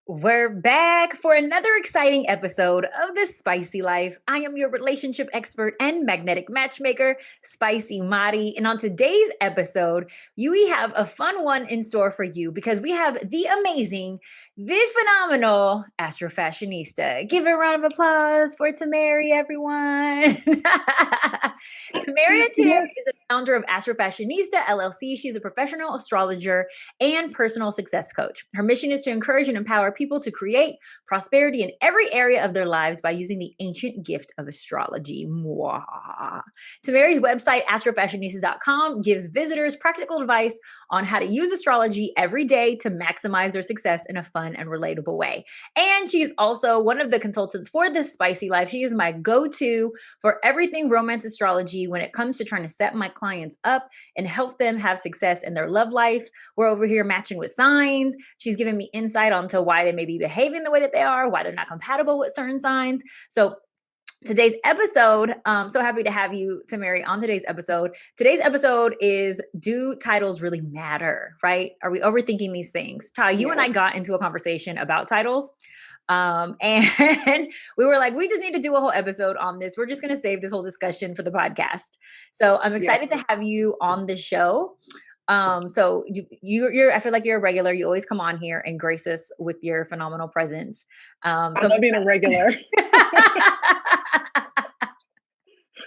We're back for another exciting episode of The Spicy Life. I am your relationship expert and magnetic matchmaker, Spicy Mari. And on today's episode, we have a fun one in store for you because we have the amazing, the phenomenal AstroFashionista. Give a round of applause for Tamerri, everyone. Tamerri Yes. is the founder of AstroFashionista LLC. She's a professional astrologer and personal success coach. Her mission is to encourage and empower people to create prosperity in every area of their lives by using the ancient gift of astrology. Mwah. Tamerri's website, astrofashionista.com, gives visitors practical advice on how to use astrology every day to maximize their success in a fun and relatable way. And she's also one of the consultants for This Spicy Life. She is my go-to for everything romance astrology when it comes to trying to set my clients up and help them have success in their love life. We're over here matching with signs. She's giving me insight onto why they may be behaving the way that they are, why they're not compatible with certain signs. So today's episode, so happy to have you, Tamerri, on today's episode. Today's episode is, do titles really matter, right? Are we overthinking these things? Ty, you and I got into a conversation about titles. And we were like, we just need to do a whole episode on this. We're just going to save this whole discussion for the podcast. So I'm excited to have you on the show. So you're, I feel like you're a regular. You always come on here and grace us with your phenomenal presence. I love being a regular.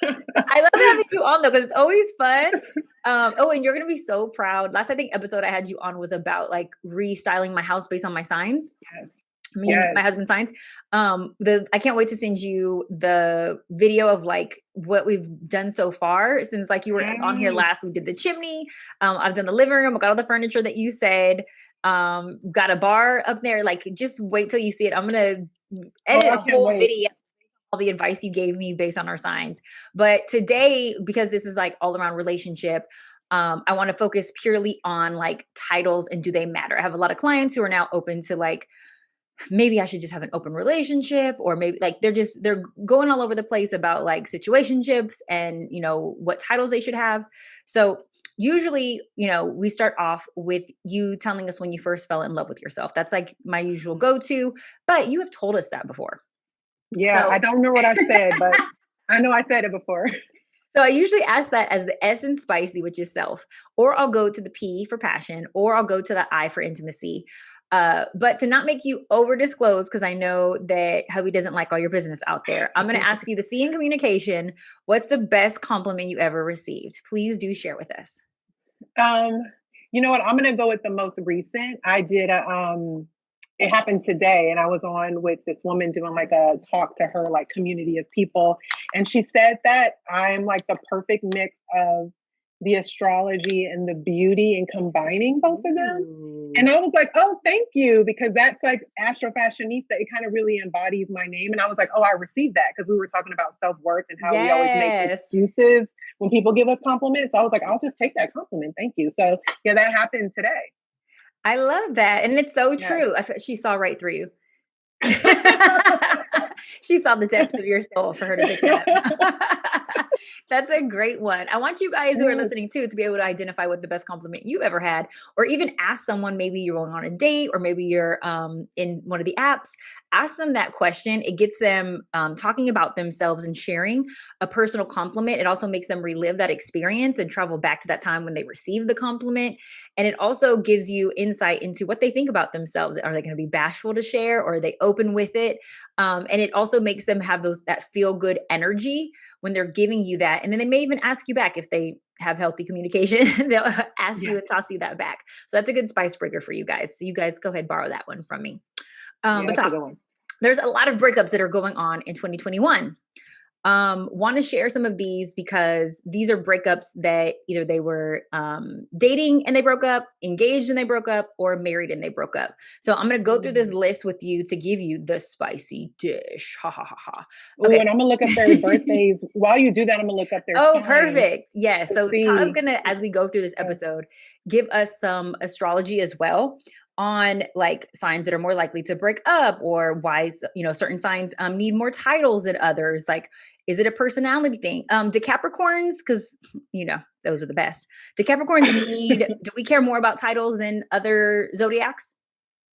I love having you on though, because it's always fun. And you're going to be so proud. Last, I think, episode I had you on was about like restyling my house based on my signs. Yes. My husband's signs. I can't wait to send you the video of like what we've done so far since like you were on here last. We did the chimney. I've done the living room. I got all the furniture that you said. Got a bar up there. Like, just wait till you see it. I'm gonna edit a whole video. All the advice you gave me based on our signs. But today, because this is like all around relationship, I want to focus purely on like titles and do they matter. I have a lot of clients who are now open to like, maybe I should just have an open relationship, or maybe like they're going all over the place about like situationships and, you know, what titles they should have. So usually, you know, we start off with you telling us when you first fell in love with yourself. That's like my usual go-to, but you have told us that before. Yeah, so I don't remember what I said, but I know I said it before. So I usually ask that as the S in spicy, which is self, or I'll go to the P for passion, or I'll go to the I for intimacy. But to not make you over disclose, because I know that hubby doesn't like all your business out there, I'm going to ask you the C in communication. What's the best compliment you ever received? Please do share with us. You know what? I'm going to go with the most recent. I did it happened today, and I was on with this woman doing like a talk to her like community of people, and she said that I'm like the perfect mix of the astrology and the beauty and combining both of them. Ooh. And I was like, oh, thank you, because that's like AstroFashionista. It kind of really embodies my name. And I was like, oh, I received that, because we were talking about self-worth and how we always make excuses when people give us compliments. So I was like, I'll just take that compliment. Thank you. So yeah, that happened today. I love that. And it's so true. She saw right through you. She saw the depths of your soul for her to pick that up. That's a great one. I want you guys who are listening too to be able to identify what the best compliment you've ever had, or even ask someone, maybe you're going on a date, or maybe you're in one of the apps. Ask them that question. It gets them talking about themselves and sharing a personal compliment. It also makes them relive that experience and travel back to that time when they received the compliment. And it also gives you insight into what they think about themselves. Are they going to be bashful to share, or are they open with it? And it also makes them have that feel good energy when they're giving you that. And then they may even ask you back if they have healthy communication. They'll ask you and toss you that back. So that's a good spice breaker for you guys. So you guys go ahead and borrow that one from me. There's a lot of breakups that are going on in 2021. Want to share some of these because these are breakups that either they were dating and they broke up, engaged and they broke up, or married and they broke up. So I'm going to go through this list with you to give you the spicy dish. Ha ha ha ha. Okay. And I'm going to look up their birthdays. While you do that, I'm going to look up their time. Perfect. Yes. So Todd's going to, as we go through this episode, give us some astrology as well on like signs that are more likely to break up, or why, you know, certain signs need more titles than others. Like, is it a personality thing? Do Capricorns, because, you know, those are the best. Do Capricorns do we care more about titles than other zodiacs?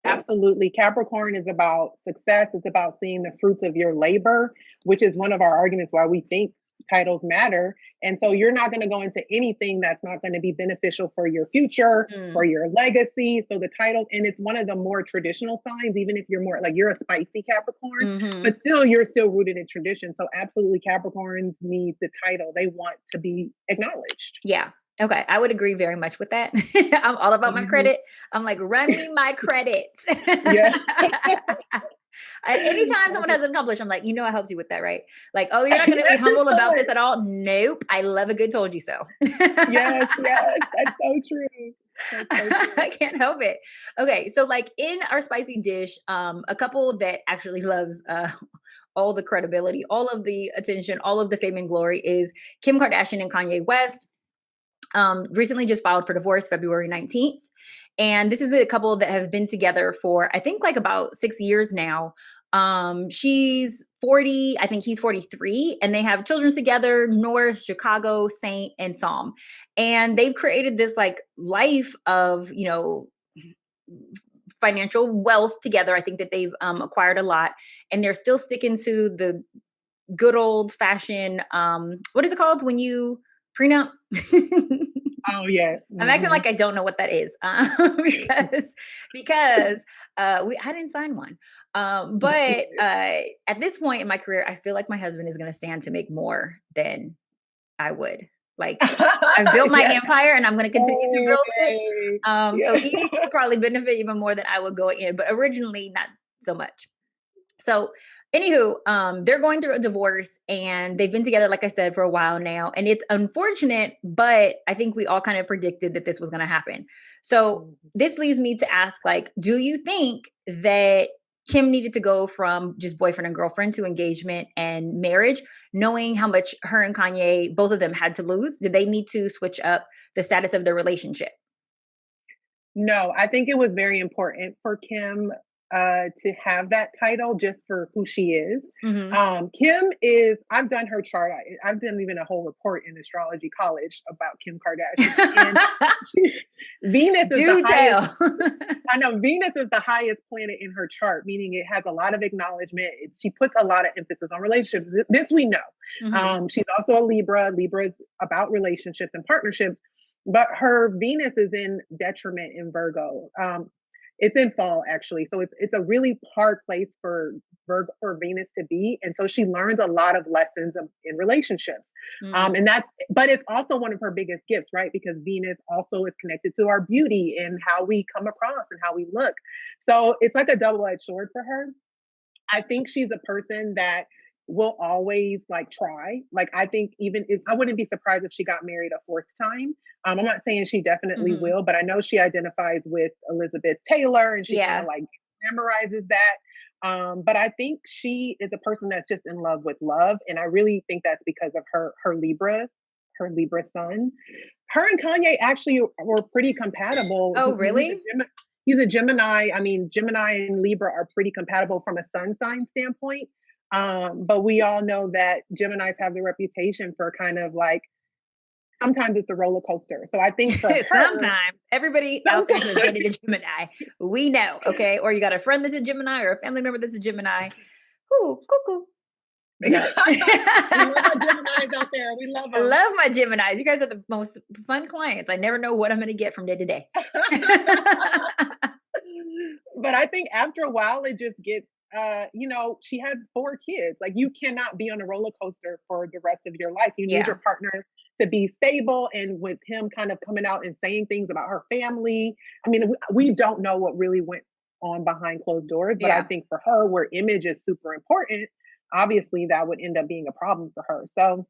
Absolutely. Capricorn is about success. It's about seeing the fruits of your labor, which is one of our arguments why we think titles matter. And so you're not going to go into anything that's not going to be beneficial for your future, for your legacy. So the titles, and it's one of the more traditional signs, even if you're more like you're a spicy Capricorn, but still you're still rooted in tradition. So absolutely Capricorns need the title. They want to be acknowledged. Yeah. Okay. I would agree very much with that. I'm all about my credit. I'm like, run me my credits. Yeah. Anytime someone has accomplished, I'm like, I helped you with that, right? Like, oh, you're not going to be humble about this at all? Nope. I love a good told you so. Yes. That's so true. I can't help it. Okay. So like in our spicy dish, a couple that actually loves all the credibility, all of the attention, all of the fame and glory is Kim Kardashian and Kanye West. Recently just filed for divorce February 19th. And this is a couple that have been together for, I think, like about 6 years now. She's 40, I think he's 43, and they have children together, North, Chicago, Saint, and Psalm. And they've created this like life of, financial wealth together. I think that they've acquired a lot, and they're still sticking to the good old fashioned, what is it called when you prenup? Oh yeah. I'm acting like I don't know what that is, because I didn't sign one. But at this point in my career, I feel like my husband is going to stand to make more than I would. Like I've built my empire, and I'm going to continue to build it. So he would probably benefit even more than I would go in, but originally not so much. So anywho, they're going through a divorce, and they've been together, like I said, for a while now. And it's unfortunate, but I think we all kind of predicted that this was going to happen. So this leads me to ask, like, do you think that Kim needed to go from just boyfriend and girlfriend to engagement and marriage, knowing how much her and Kanye, both of them, had to lose? Did they need to switch up the status of their relationship? No, I think it was very important for Kim to have that title just for who she is. Kim is, I've done her chart. I've done even a whole report in astrology college about Kim Kardashian. And Venus is the highest. I know Venus is the highest planet in her chart, meaning it has a lot of acknowledgement. She puts a lot of emphasis on relationships. This we know. She's also a Libra. Libra is about relationships and partnerships, but her Venus is in detriment in Virgo. It's in fall actually, so it's a really hard place for Venus to be, and so she learns a lot of lessons in relationships. But it's also one of her biggest gifts, right? Because Venus also is connected to our beauty and how we come across and how we look. So it's like a double-edged sword for her. I think she's a person that will always like try. Like I think even if I wouldn't be surprised if she got married a fourth time. I'm not saying she definitely will, but I know she identifies with Elizabeth Taylor, and she kind of like memorizes that. But I think she is a person that's just in love with love, and I really think that's because of her Libra sun. Her and Kanye actually were pretty compatible. Oh, really? He's a Gemini. I mean, Gemini and Libra are pretty compatible from a sun sign standpoint. But we all know that Geminis have the reputation for kind of like, sometimes it's a roller coaster. So I think for her, sometimes everybody out there who's dated a Gemini, we know, okay? Or you got a friend that's a Gemini or a family member that's a Gemini. Ooh, cuckoo. We love our Geminis out there. We love them. I love my Geminis. You guys are the most fun clients. I never know what I'm going to get from day to day. But I think after a while, it just gets, she has 4 kids. Like you cannot be on a roller coaster for the rest of your life. You need your partner to be stable. And with him kind of coming out and saying things about her family, I mean, we don't know what really went on behind closed doors, but I think for her, where image is super important, obviously that would end up being a problem for her. So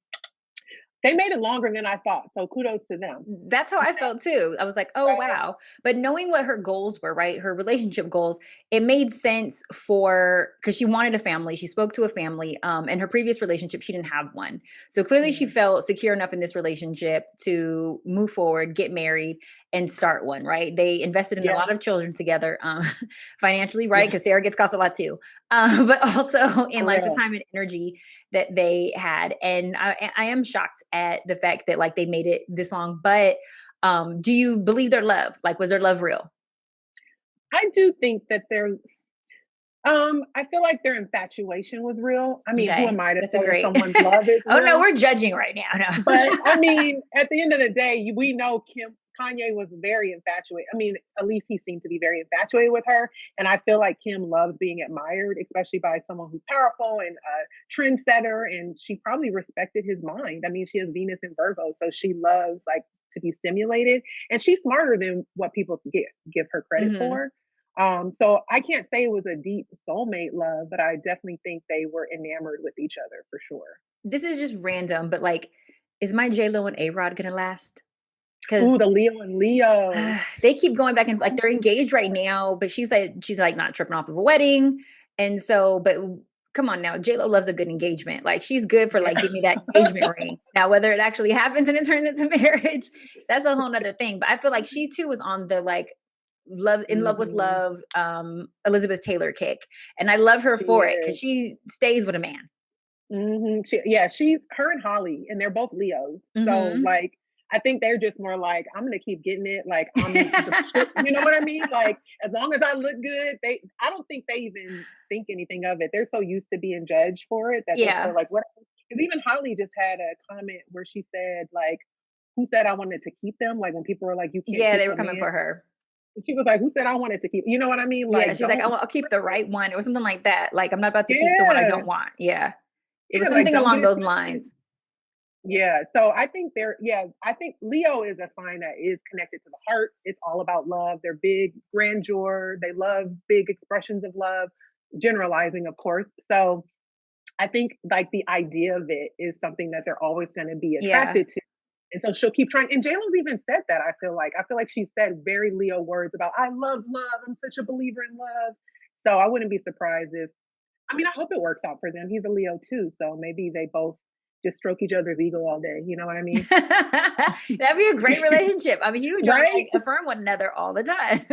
they made it longer than I thought. So kudos to them. That's how I felt too. I was like, oh, wow. But knowing what her goals were, right? Her relationship goals, it made sense because she wanted a family. She spoke to a family. And her previous relationship, she didn't have one. So clearly she felt secure enough in this relationship to move forward, get married, and start one, right? They invested in a lot of children together, financially, right? Because Sarah gets cost a lot too. But also in like the time and energy that they had. And I am shocked at the fact that like they made it this long, but do you believe their love? Like, was their love real? I do think that I feel like their infatuation was real. I mean, who Okay, am I to that's a say if great. someone's love is Oh no, real? we're judging right now. But I No. mean, at the end of the day, we know Kanye was very infatuated. I mean, at least he seemed to be very infatuated with her. And I feel like Kim loves being admired, especially by someone who's powerful and a trendsetter. And she probably respected his mind. I mean, she has Venus in Virgo, so she loves like to be stimulated. And she's smarter than what people give her credit Hmm. for. So I can't say it was a deep soulmate love, but I definitely think they were enamored with each other for sure. This is just random, but like, is my J Lo and A Rod gonna last? Ooh, Because the Leo and Leo. they keep going back and like Oh they're my engaged right God. now, but she's like not tripping off of a wedding, and so but come on now, J Lo loves a good engagement. Like she's good for like Yeah. give me that engagement ring. Now whether it actually happens and it turns into marriage, that's a whole nother thing. But I feel like she too was on the like love with Mhm. love Elizabeth Taylor kick, and I love her She for it because is. she stays with a man. Yeah, she's her and Holly, and they're both Leos. So Hmm. like, I think they're just more like, I'm gonna keep getting it. Like I'm the shit. You know what I mean? Like as long as I look good, I don't think they even think anything of it. They're so used to being judged for it that they're so Yeah, like, what? Because even Holly just had a comment where she said like, "Who said I wanted to keep them?" Like when people were like, "You can't yeah, keep they were a coming man." for her. She was like, "Who said I wanted to keep?" You know what I mean? Yeah, Like, she's like, don't. I'll keep the right one or something like that. Like, I'm not about to keep someone I Yeah, don't want. Yeah. It was yeah. Like, something don't get along it those twisted. lines. Yeah, so I think I think Leo is a sign that is connected to the heart. It's all about love. They're big grandeur. They love big expressions of love, generalizing, of course. So I think like the idea of it is something that they're always going to be Yeah. attracted to. And so she'll keep trying. And JLo's even said that, I feel like she said very Leo words about, I love love. I'm such a believer in love. So I wouldn't be surprised if, I mean, I hope it works out for them. He's a Leo too. So maybe they both just stroke each other's ego all day. You know what I mean? That'd be a great relationship. I'm huge on like Right? affirm one another all the time.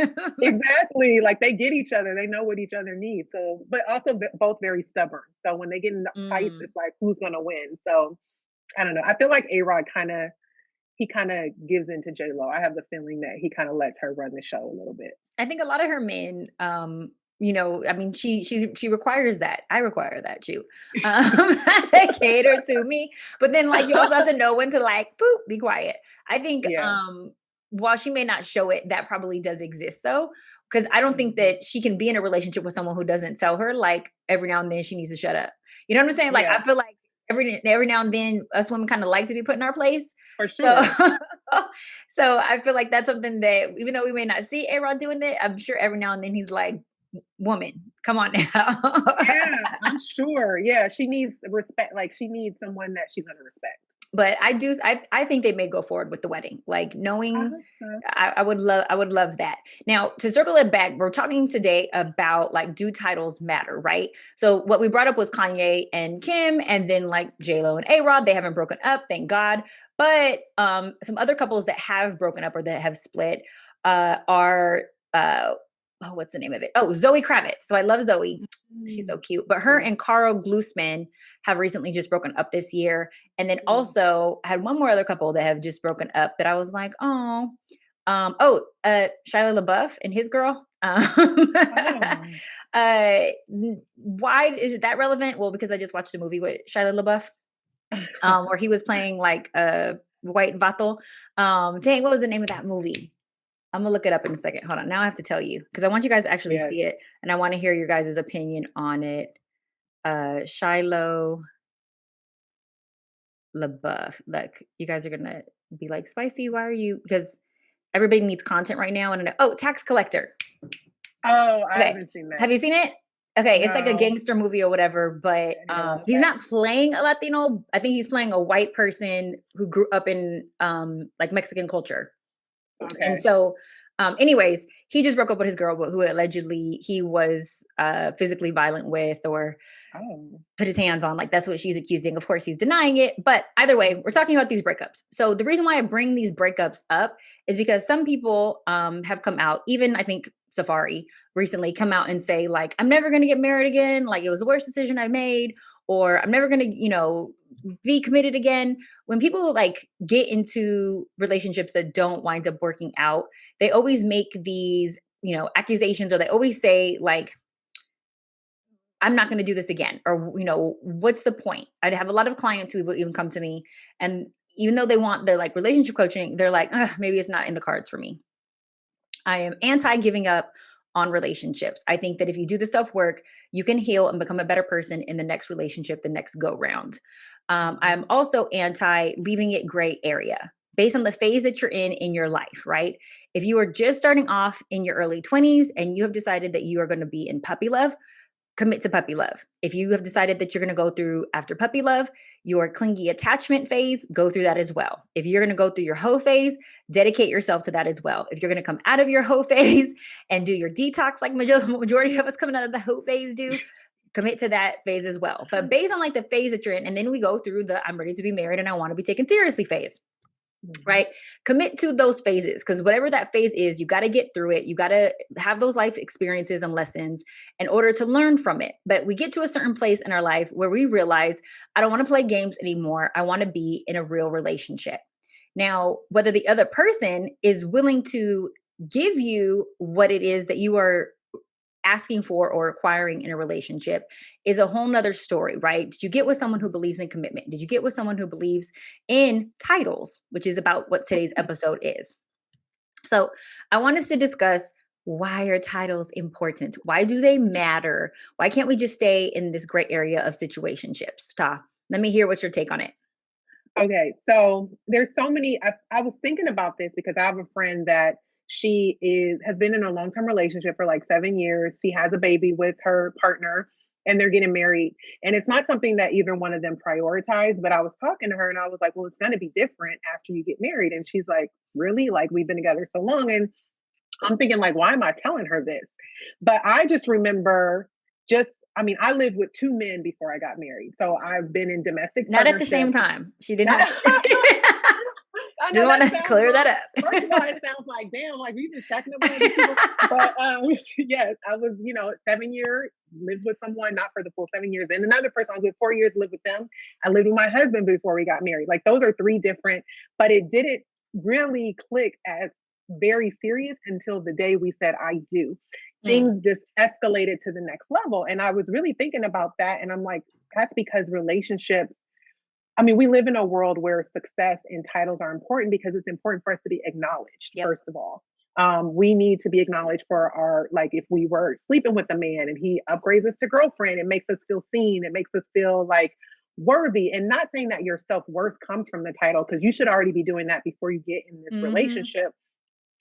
Exactly. Like they get each other. They know what each other needs. So, but also both very stubborn. So when they get in the fights, Mm. it's like who's going to win. So I don't know. I feel like A Rod he kind of gives into J Lo. I have the feeling that he kind of lets her run the show a little bit. I think a lot of her men, I mean, she requires that. I require that too. Cater to me, but then like you also have to know when to like, boop, be quiet. I think Yeah. while she may not show it, that probably does exist though, because I don't think Mhm. that she can be in a relationship with someone who doesn't tell her like every now and then she needs to shut up. You know what I'm saying? Like Yeah, I feel like every now and then us women kind of like to be put in our place. for So sure. so I feel like that's something that even though we may not see A-Rod doing it, I'm sure every now and then he's like, woman, come on now. Yeah, I'm sure. Yeah, she needs respect. Like she needs someone that she's gonna respect. But I think they may go forward with the wedding. Like I knowing hope so. I would love that. Now to circle it back, we're talking today about like do titles matter, right? So what we brought up was Kanye and Kim, and then like J Lo and A Rod. They haven't broken up, thank God. But some other couples that have broken up or that have split are oh, what's the name of it? Oh, Zoe Kravitz. So I love Zoe. She's so Mm. cute. But her and Carl Glusman have recently just broken up this year. And then Mm. also I had one more other couple that have just broken up that I was like, oh, Shia LaBeouf and his girl. Oh. Why is it that relevant? Well, because I just watched a movie with Shia LaBeouf, where he was playing like a white vato. Dang, what was the name of that movie? I'm gonna look it up in a second. Hold on. Now I have to tell you because I want you guys to actually Yes. see it, and I want to hear your guys' opinion on it. Shiloh LaBeouf. Look, you guys are gonna be like, spicy. Why are you? Because everybody needs content right now. And oh, Tax Collector. Oh, I Okay, haven't seen have that. you seen it? Okay, it's like a No, gangster movie or whatever, but I need to watch he's that. not playing a Latino. I think he's playing a white person who grew up in like Mexican culture. And Okay. so, anyways, he just broke up with his girl, who allegedly he was physically violent with or Oh. put his hands on. Like that's what she's accusing. Of course, he's denying it. But either way, we're Mhm. talking about these breakups. So the reason why I bring these breakups up is because some people have come out, even I think Safari recently come out and say, like, I'm never going to get married again. Like it was the worst decision I made, or I'm never going to, be committed again. When people like get into relationships that don't wind up working out, they always make these accusations, or they always say like, I'm not going to do this again. Or, what's the point? I'd have a lot of clients who will even come to me, and even though they want their like relationship coaching, they're like, maybe it's not in the cards for me. I am anti giving up on relationships. I think that if you do the self work, you can heal and become a better person in the next relationship, the next go round. I'm also anti leaving it gray area based on the phase that you're in your life, right? If you are just starting off in your early 20s and you have decided that you are going to be in puppy love, commit to puppy love. If you have decided that you're going to go through, after puppy love, your clingy attachment phase, go through that as well. If you're going to go through your hoe phase, dedicate yourself to that as well. If you're going to come out of your hoe phase and do your detox, like majority of us coming out of the hoe phase do, commit to that phase as well. But based on like the phase that you're in, and then we go through the I'm ready to be married and I want to be taken seriously phase. Right? Commit to those phases, because whatever that phase is, you got to get through it. You got to have those life experiences and lessons in order to learn from it. But we get to a certain place in our life where we realize, I don't want to play games anymore. I want to be in a real relationship. Now, whether the other person is willing to give you what it is that you are asking for or acquiring in a relationship is a whole nother story, right? Did you get with someone who believes in commitment? Did you get with someone who believes in titles, which is about what today's episode is? So I want us to discuss, why are titles important? Why do they matter? Why can't we just stay in this gray area of situationships? Ta, let me hear what's your take on it. Okay, so there's so many. I was thinking about this because I have a friend that has been in a long-term relationship for like 7 years. She has a baby with her partner and they're getting married. And it's not something that either one of them prioritize, but I was talking to her and I was like, well, it's going to be different after you get married. And she's like, really? Like, we've been together so long. And I'm thinking like, why am I telling her this? But I just remember I lived with two men before I got married. So I've been in domestic Not at the same time. She did not. I Just know want to clear that up. First of all, it sounds like, damn, like we've been checking up on these people. But yes, I was, 7 years, lived with someone, not for the full 7 years. And another person I was with 4 years, lived with them. I lived with my husband before we got married. Like those are three different, but it didn't really click as very serious until the day we said, I do. Things just escalated to the next level. And I was really thinking about that. And I'm like, that's because relationships, we live in a world where success and titles are important because it's important for us to be acknowledged, first of all. We need to be acknowledged for if we were sleeping with a man and he upgrades us to girlfriend, it makes us feel seen. It makes us feel like worthy. And not saying that your self-worth comes from the title, because you should already be doing that before you get in this relationship.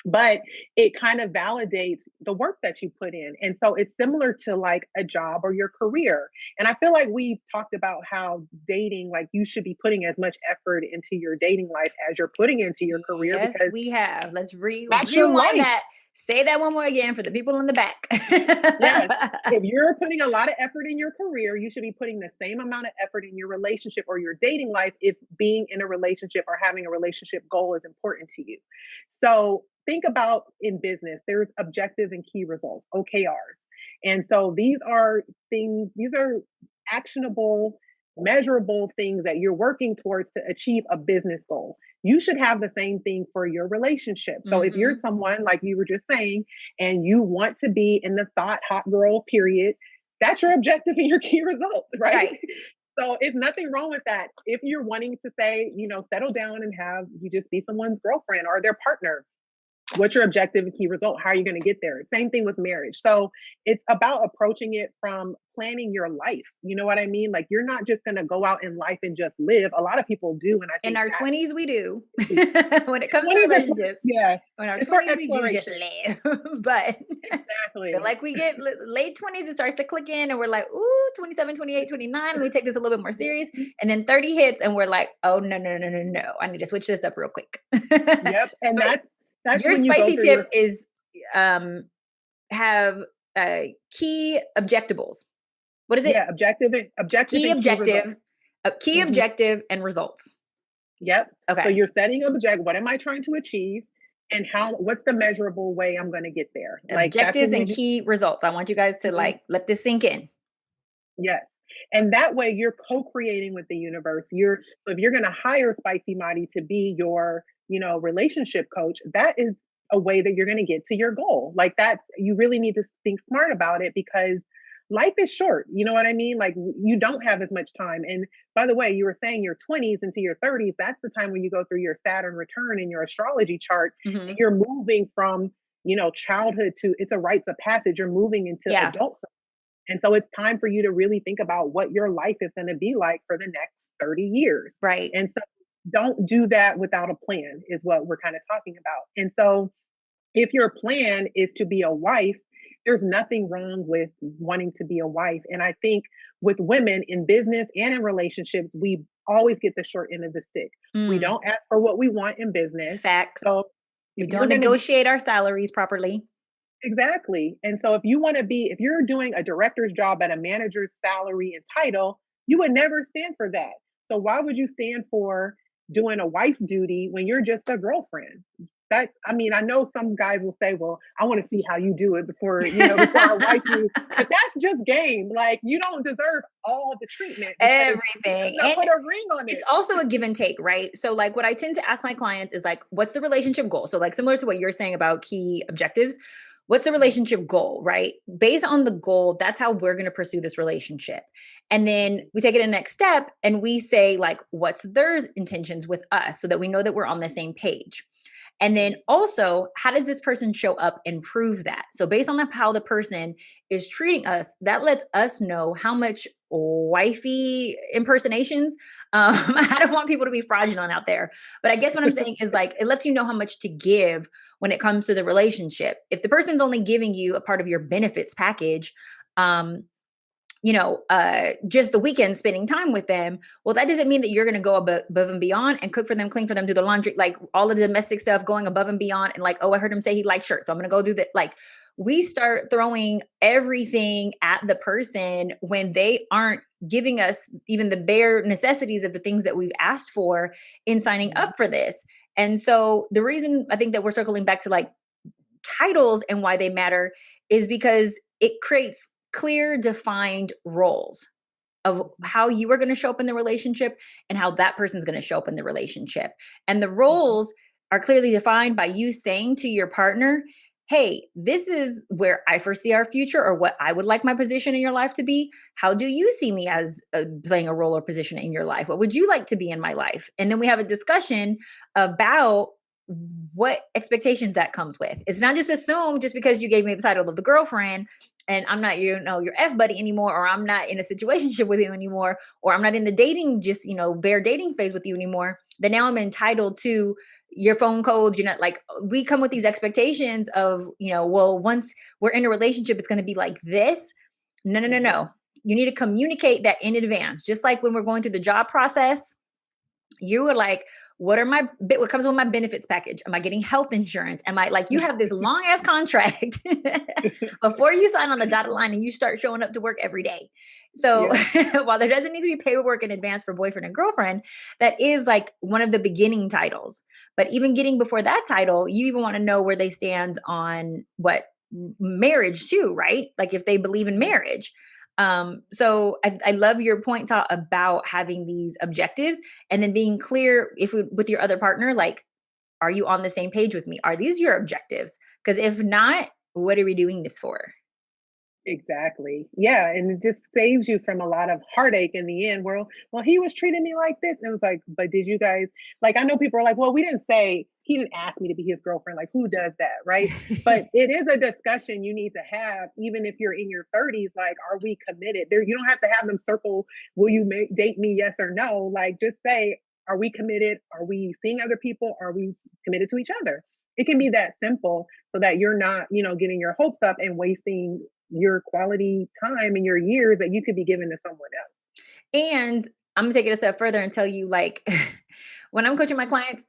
But it kind of validates the work that you put in. And so it's similar to like a job or your career. And I feel like we've talked about how dating, like you should be putting as much effort into your dating life as you're putting into your career. Yes, because we have. Let's that's your rewind life. that. Say that one more again for the people in the back. Yes. If you're putting a lot of effort in your career, you should be putting the same amount of effort in your relationship or your dating life if being in a relationship or having a relationship goal is important to you. So think about in business, there's objective and key results, OKRs. And so these are actionable, measurable things that you're working towards to achieve a business goal. You should have the same thing for your relationship. So if you're someone like you were just saying, and you want to be in the thought hot girl period, that's your objective and your key results, right? So it's nothing wrong with that. If you're wanting to say, settle down and have you just be someone's girlfriend or their partner, what's your objective and key result? How are you going to get there? Same thing with marriage. So it's about approaching it from planning your life. You know what I mean? Like you're not just going to go out in life and just live. A lot of people do. And I think in our 20s, we do. When it comes to 20s relationships, yeah. in our It's for 20s, we do just live. But exactly. like we get late 20s, it starts to click in and we're like, ooh, 27, 28, 29. Let me take this a little bit more serious. And then 30 hits and we're like, oh, no. I need to switch this up real quick. Yep. And that's your when you spicy go tip is have key objectivables. What is it? Yeah, objective key objective and results. Yep. Okay. So you're setting an objective. What am I trying to achieve? And what's the measurable way I'm going to get there? Objectives and key results. I want you guys to let this sink in. Yes. And that way you're co-creating with the universe. So if you're going to hire Spicy Madi to be your, relationship coach, that is a way that you're going to get to your goal. Like that's, you really need to think smart about it because life is short. You know what I mean? Like you don't have as much time. And by the way, you were saying your 20s into your 30s, that's the time when you go through your Saturn return in your astrology chart and Mm-hmm. you're moving from, childhood to, it's a rites of passage. You're moving into Yeah. adulthood. And so it's time for you to really think about what your life is going to be like for the next 30 years. Right. And so don't do that without a plan, is what we're kind of talking about. And so if your plan is to be a wife, there's nothing wrong with wanting to be a wife. And I think with women in business and in relationships, we always get the short end of the stick. We Mm, don't ask for what we want in business. facts. So We if you're don't going to be negotiate our salaries properly. exactly. And so if you want to be, if you're doing a director's job at a manager's salary and title, you would never stand for that. So why would you stand for doing a wife's duty when you're just a girlfriend? That, I mean, I know some guys will say, well, I want to see how you do it before, before I wife you. But that's just game. Like you don't deserve all the treatment because Everything. I And put a ring on it's it. also a give and take, right? So like what I tend to ask my clients is like, what's the relationship goal? So like similar to what you're saying about key objectives, what's the relationship goal, right? Based on the goal, that's how we're going to pursue this relationship. And then we take it a next step and we say like, what's their intentions with us so that we know that we're on the same page. And then also, how does this person show up and prove that? So, based on how the person is treating us, that lets us know how much wifey impersonations. I don't want people to be fraudulent out there. But I guess what I'm saying is like, it lets you know how much to give when it comes to the relationship. If the person's only giving you a part of your benefits package, um, just the weekend spending time with them. Well, that doesn't mean that you're going to go above and beyond and cook for them, clean for them, do the laundry, like all of the domestic stuff, going above and beyond. And like, oh, I heard him say he likes shirts, so I'm going to go do that. Like, we start throwing everything at the person when they aren't giving us even the bare necessities of the things that we've asked for in signing up for this. And so the reason I think that we're circling back to like titles and why they matter is because it creates clear, defined roles of how you are going to show up in the relationship and how that person's going to show up in the relationship. And the roles are clearly defined by you saying to your partner, hey, this is where I foresee our future or what I would like my position in your life to be. How do you see me as playing a role or position in your life? What would you like to be in my life? And then we have a discussion about what expectations that comes with. It's not just assumed just because you gave me the title of the girlfriend and I'm not, your F buddy anymore, or I'm not in a situationship with you anymore, or I'm not in the dating, just, bare dating phase with you anymore, then now I'm entitled to your phone codes. You're not like, we come with these expectations of, well, once we're in a relationship, it's going to be like this. No, no, no, no. You need to communicate that in advance. Just like when we're going through the job process, you were like, what comes with my benefits package? Am I getting health insurance? Am I like, you have this long ass contract before you sign on the dotted line and you start showing up to work every day. So while there doesn't need to be paperwork in advance for boyfriend and girlfriend, that is like one of the beginning titles. But even getting before that title, you even want to know where they stand on what marriage too, right? Like if they believe in marriage. So I love your point about having these objectives and then being clear with your other partner, like, are you on the same page with me? Are these your objectives? Because if not, what are we doing this for? Exactly. Yeah. And it just saves you from a lot of heartache in the end. Well, he was treating me like this. And it was like, but did you guys, like, I know people are like, well, we didn't say, he didn't ask me to be his girlfriend. Like, who does that? Right. But it is a discussion you need to have, even if you're in your 30s. Like, are we committed? There, you don't have to have them circle, will you date me? Yes or no. Like, just say, are we committed? Are we seeing other people? Are we committed to each other? It can be that simple so that you're not, getting your hopes up and wasting your quality time and your years that you could be given to someone else. And I'm gonna take it a step further and tell you, like, when I'm coaching my clients,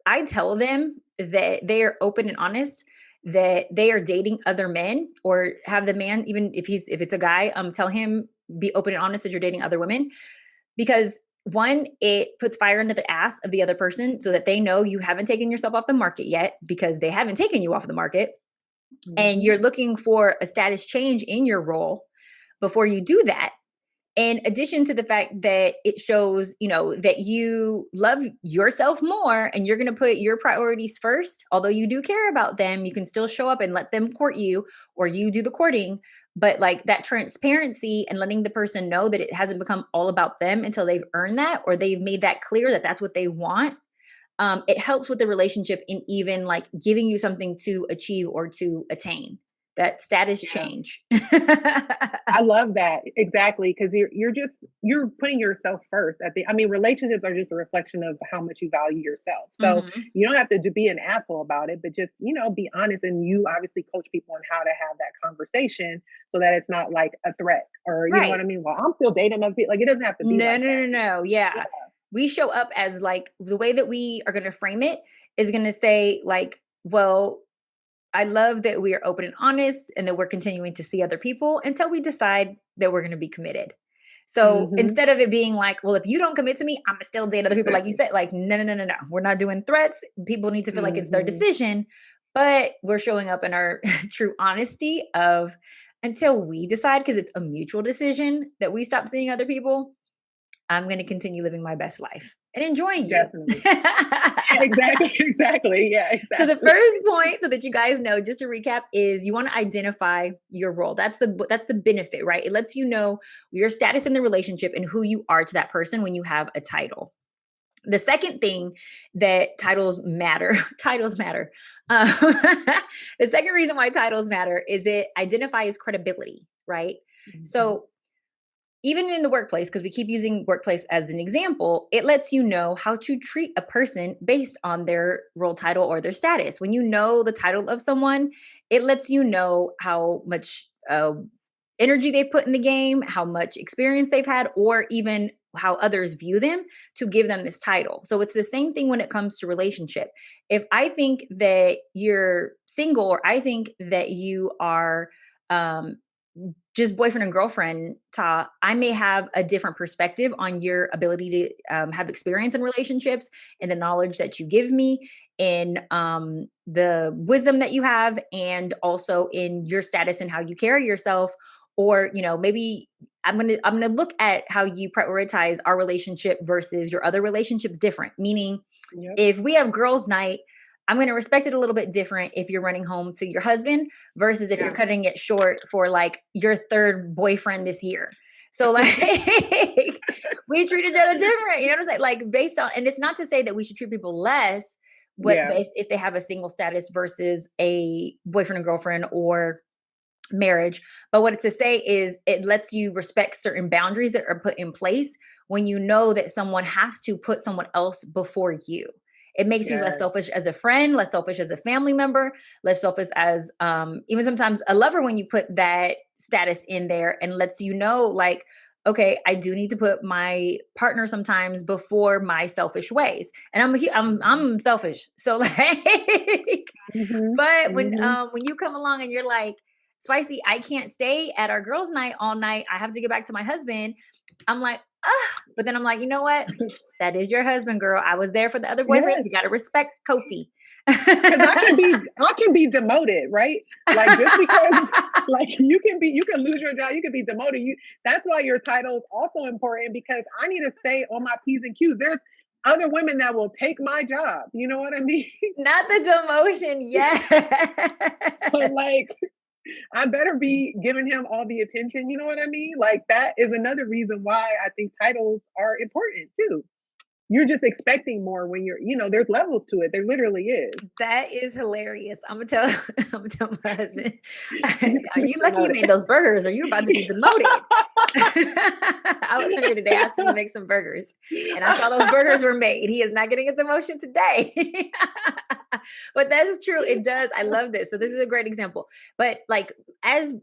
I tell them that they are open and honest, that they are dating other men, or have the man, even if it's a guy, tell him, be open and honest that you're dating other women. Because one, it puts fire into the ass of the other person so that they know you haven't taken yourself off the market yet, because they haven't taken you off the market. And Mm-hmm. you're looking for a status change in your role before you do that. in addition to the fact that it shows, that you love yourself more and you're going to put your priorities first. Although you do care about them, you can still show up and let them court you, or you do the courting. But like that transparency and letting the person know that it hasn't become all about them until they've earned that, or they've made that clear that that's what they want. It helps with the relationship in even like giving you something to achieve or to attain, that status Yeah. change. I love that. Exactly. Cause you're putting yourself first relationships are just a reflection of how much you value yourself. So Mhm. you don't have to be an asshole about it, but just, be honest. And you obviously coach people on how to have that conversation so that it's not like a threat or, you know what Right. I mean? Well, I'm still dating other people. Like it doesn't have to be No, like no, that. no, no. Yeah. We show up as like the way that we are going to frame it is going to say, like, well, I love that we are open and honest and that we're continuing to see other people until we decide that we're going to be committed. So Mm-hmm. instead of it being like, well, if you don't commit to me, I'm gonna still date other people, like you said, like, no, no, no, no, no. We're not doing threats. People need to feel like it's their Mm-hmm. decision, but we're showing up in our true honesty of until we decide, because it's a mutual decision that we stop seeing other people. I'm going to continue living my best life and enjoying you. Definitely. Exactly. Exactly. Yeah, So the exactly. first point, so that you guys know, just to recap, is you want to identify your role. That's the benefit, right? It lets you know your status in the relationship and who you are to that person when you have a title. The second thing that titles matter, titles matter. Um, the second reason why titles matter is it identifies credibility, right? Mm-hmm. So even in the workplace, because we keep using workplace as an example, it lets you know how to treat a person based on their role title or their status. When you know the title of someone, it lets you know how much energy they put in the game, how much experience they've had, or even how others view them to give them this title. So it's the same thing when it comes to relationship. If I think that you're single, or I think that you are um, just boyfriend and girlfriend, I may have a different perspective on your ability to have experience in relationships and the knowledge that you give me, in the wisdom that you have, and also in your status and how you carry yourself. Or, maybe I'm gonna look at how you prioritize our relationship versus your other relationships different. Meaning, Yep. if we have girls' night, I'm going to respect it a little bit different if you're running home to your husband versus if you're Yeah. cutting it short for like your third boyfriend this year. So like we treat each other different, you know what I'm saying? Like based on, and it's not to say that we should treat people less Yeah. if they have a single status versus a boyfriend and girlfriend or marriage. But what it's to say is it lets you respect certain boundaries that are put in place when you know that someone has to put someone else before you. It makes you less Yes. selfish as a friend, less selfish as a family member, less selfish as even sometimes a lover when you put that status in there, and lets you know, like, okay, I do need to put my partner sometimes before my selfish ways. And I'm selfish. So like Mhm. but Mhm. when you come along and you're like, Spicy, I can't stay at our girls' night all night. I have to get back to my husband. I'm like, ah. But then I'm like, you know what? That is your husband, girl. I was there for the other boyfriend. Yes. You got to respect Kofi. 'Cause I can be demoted, right? Like just because like you can lose your job, you can be demoted. That's why your title is also important because I need to stay on my P's and Q's. There's other women that will take my job. You know what I mean? Not the demotion. So Yes. like I better be giving him all the attention. You know what I mean? Like that is another reason why I think titles are important too. You're just expecting more when there's levels to it. There literally is. That is hilarious. I'm gonna tell I'm gonna tell my husband. You're Are gonna you be lucky you demoted. made those burgers or you're about to be demoted? I was hungry today. I asked him to make some burgers. And I saw those burgers were made. He is not getting a demotion today. But that is true. It does. I love this. So this is a great example. But like as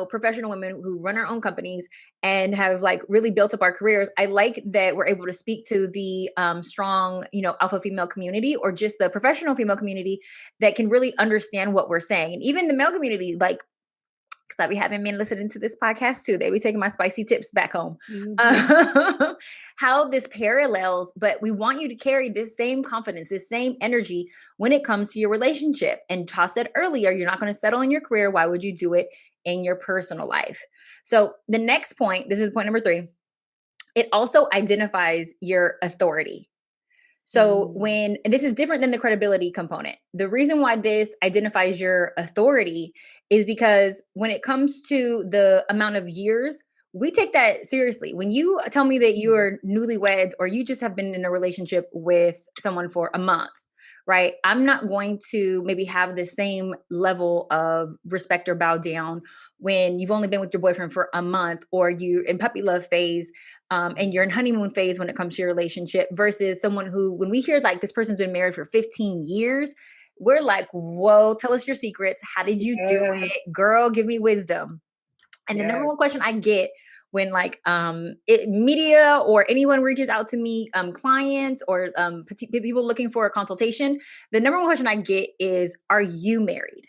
professional women who run our own companies and have like really built up our careers, I like that we're able to speak to the strong, alpha female community, or just the professional female community that can really understand what we're saying. And even the male community, like, because I be having men listening to this podcast too. They be taking my spicy tips back home. Mhm. Um, how this parallels, but we want you to carry this same confidence, this same energy when it comes to your relationship. And Toss said earlier, you're not going to settle in your career. Why would you do it in your personal life? So the next point, this is point number 3. It also identifies your authority. So Mm, and this is different than the credibility component. The reason why this identifies your authority is because when it comes to the amount of years, we take that seriously. When you tell me that you mm, are newlyweds or you just have been in a relationship with someone for a month, right? I'm not going to maybe have the same level of respect or bow down when you've only been with your boyfriend for a month or you in puppy love phase, and you're in honeymoon phase when it comes to your relationship versus someone who, when we hear like this person's been married for 15 years, we're like, whoa, tell us your secrets. How did you do yes, it? Girl, give me wisdom. And the number yes. one question I get when like media or anyone reaches out to me, clients or people looking for a consultation, the number one question I get is, are you married?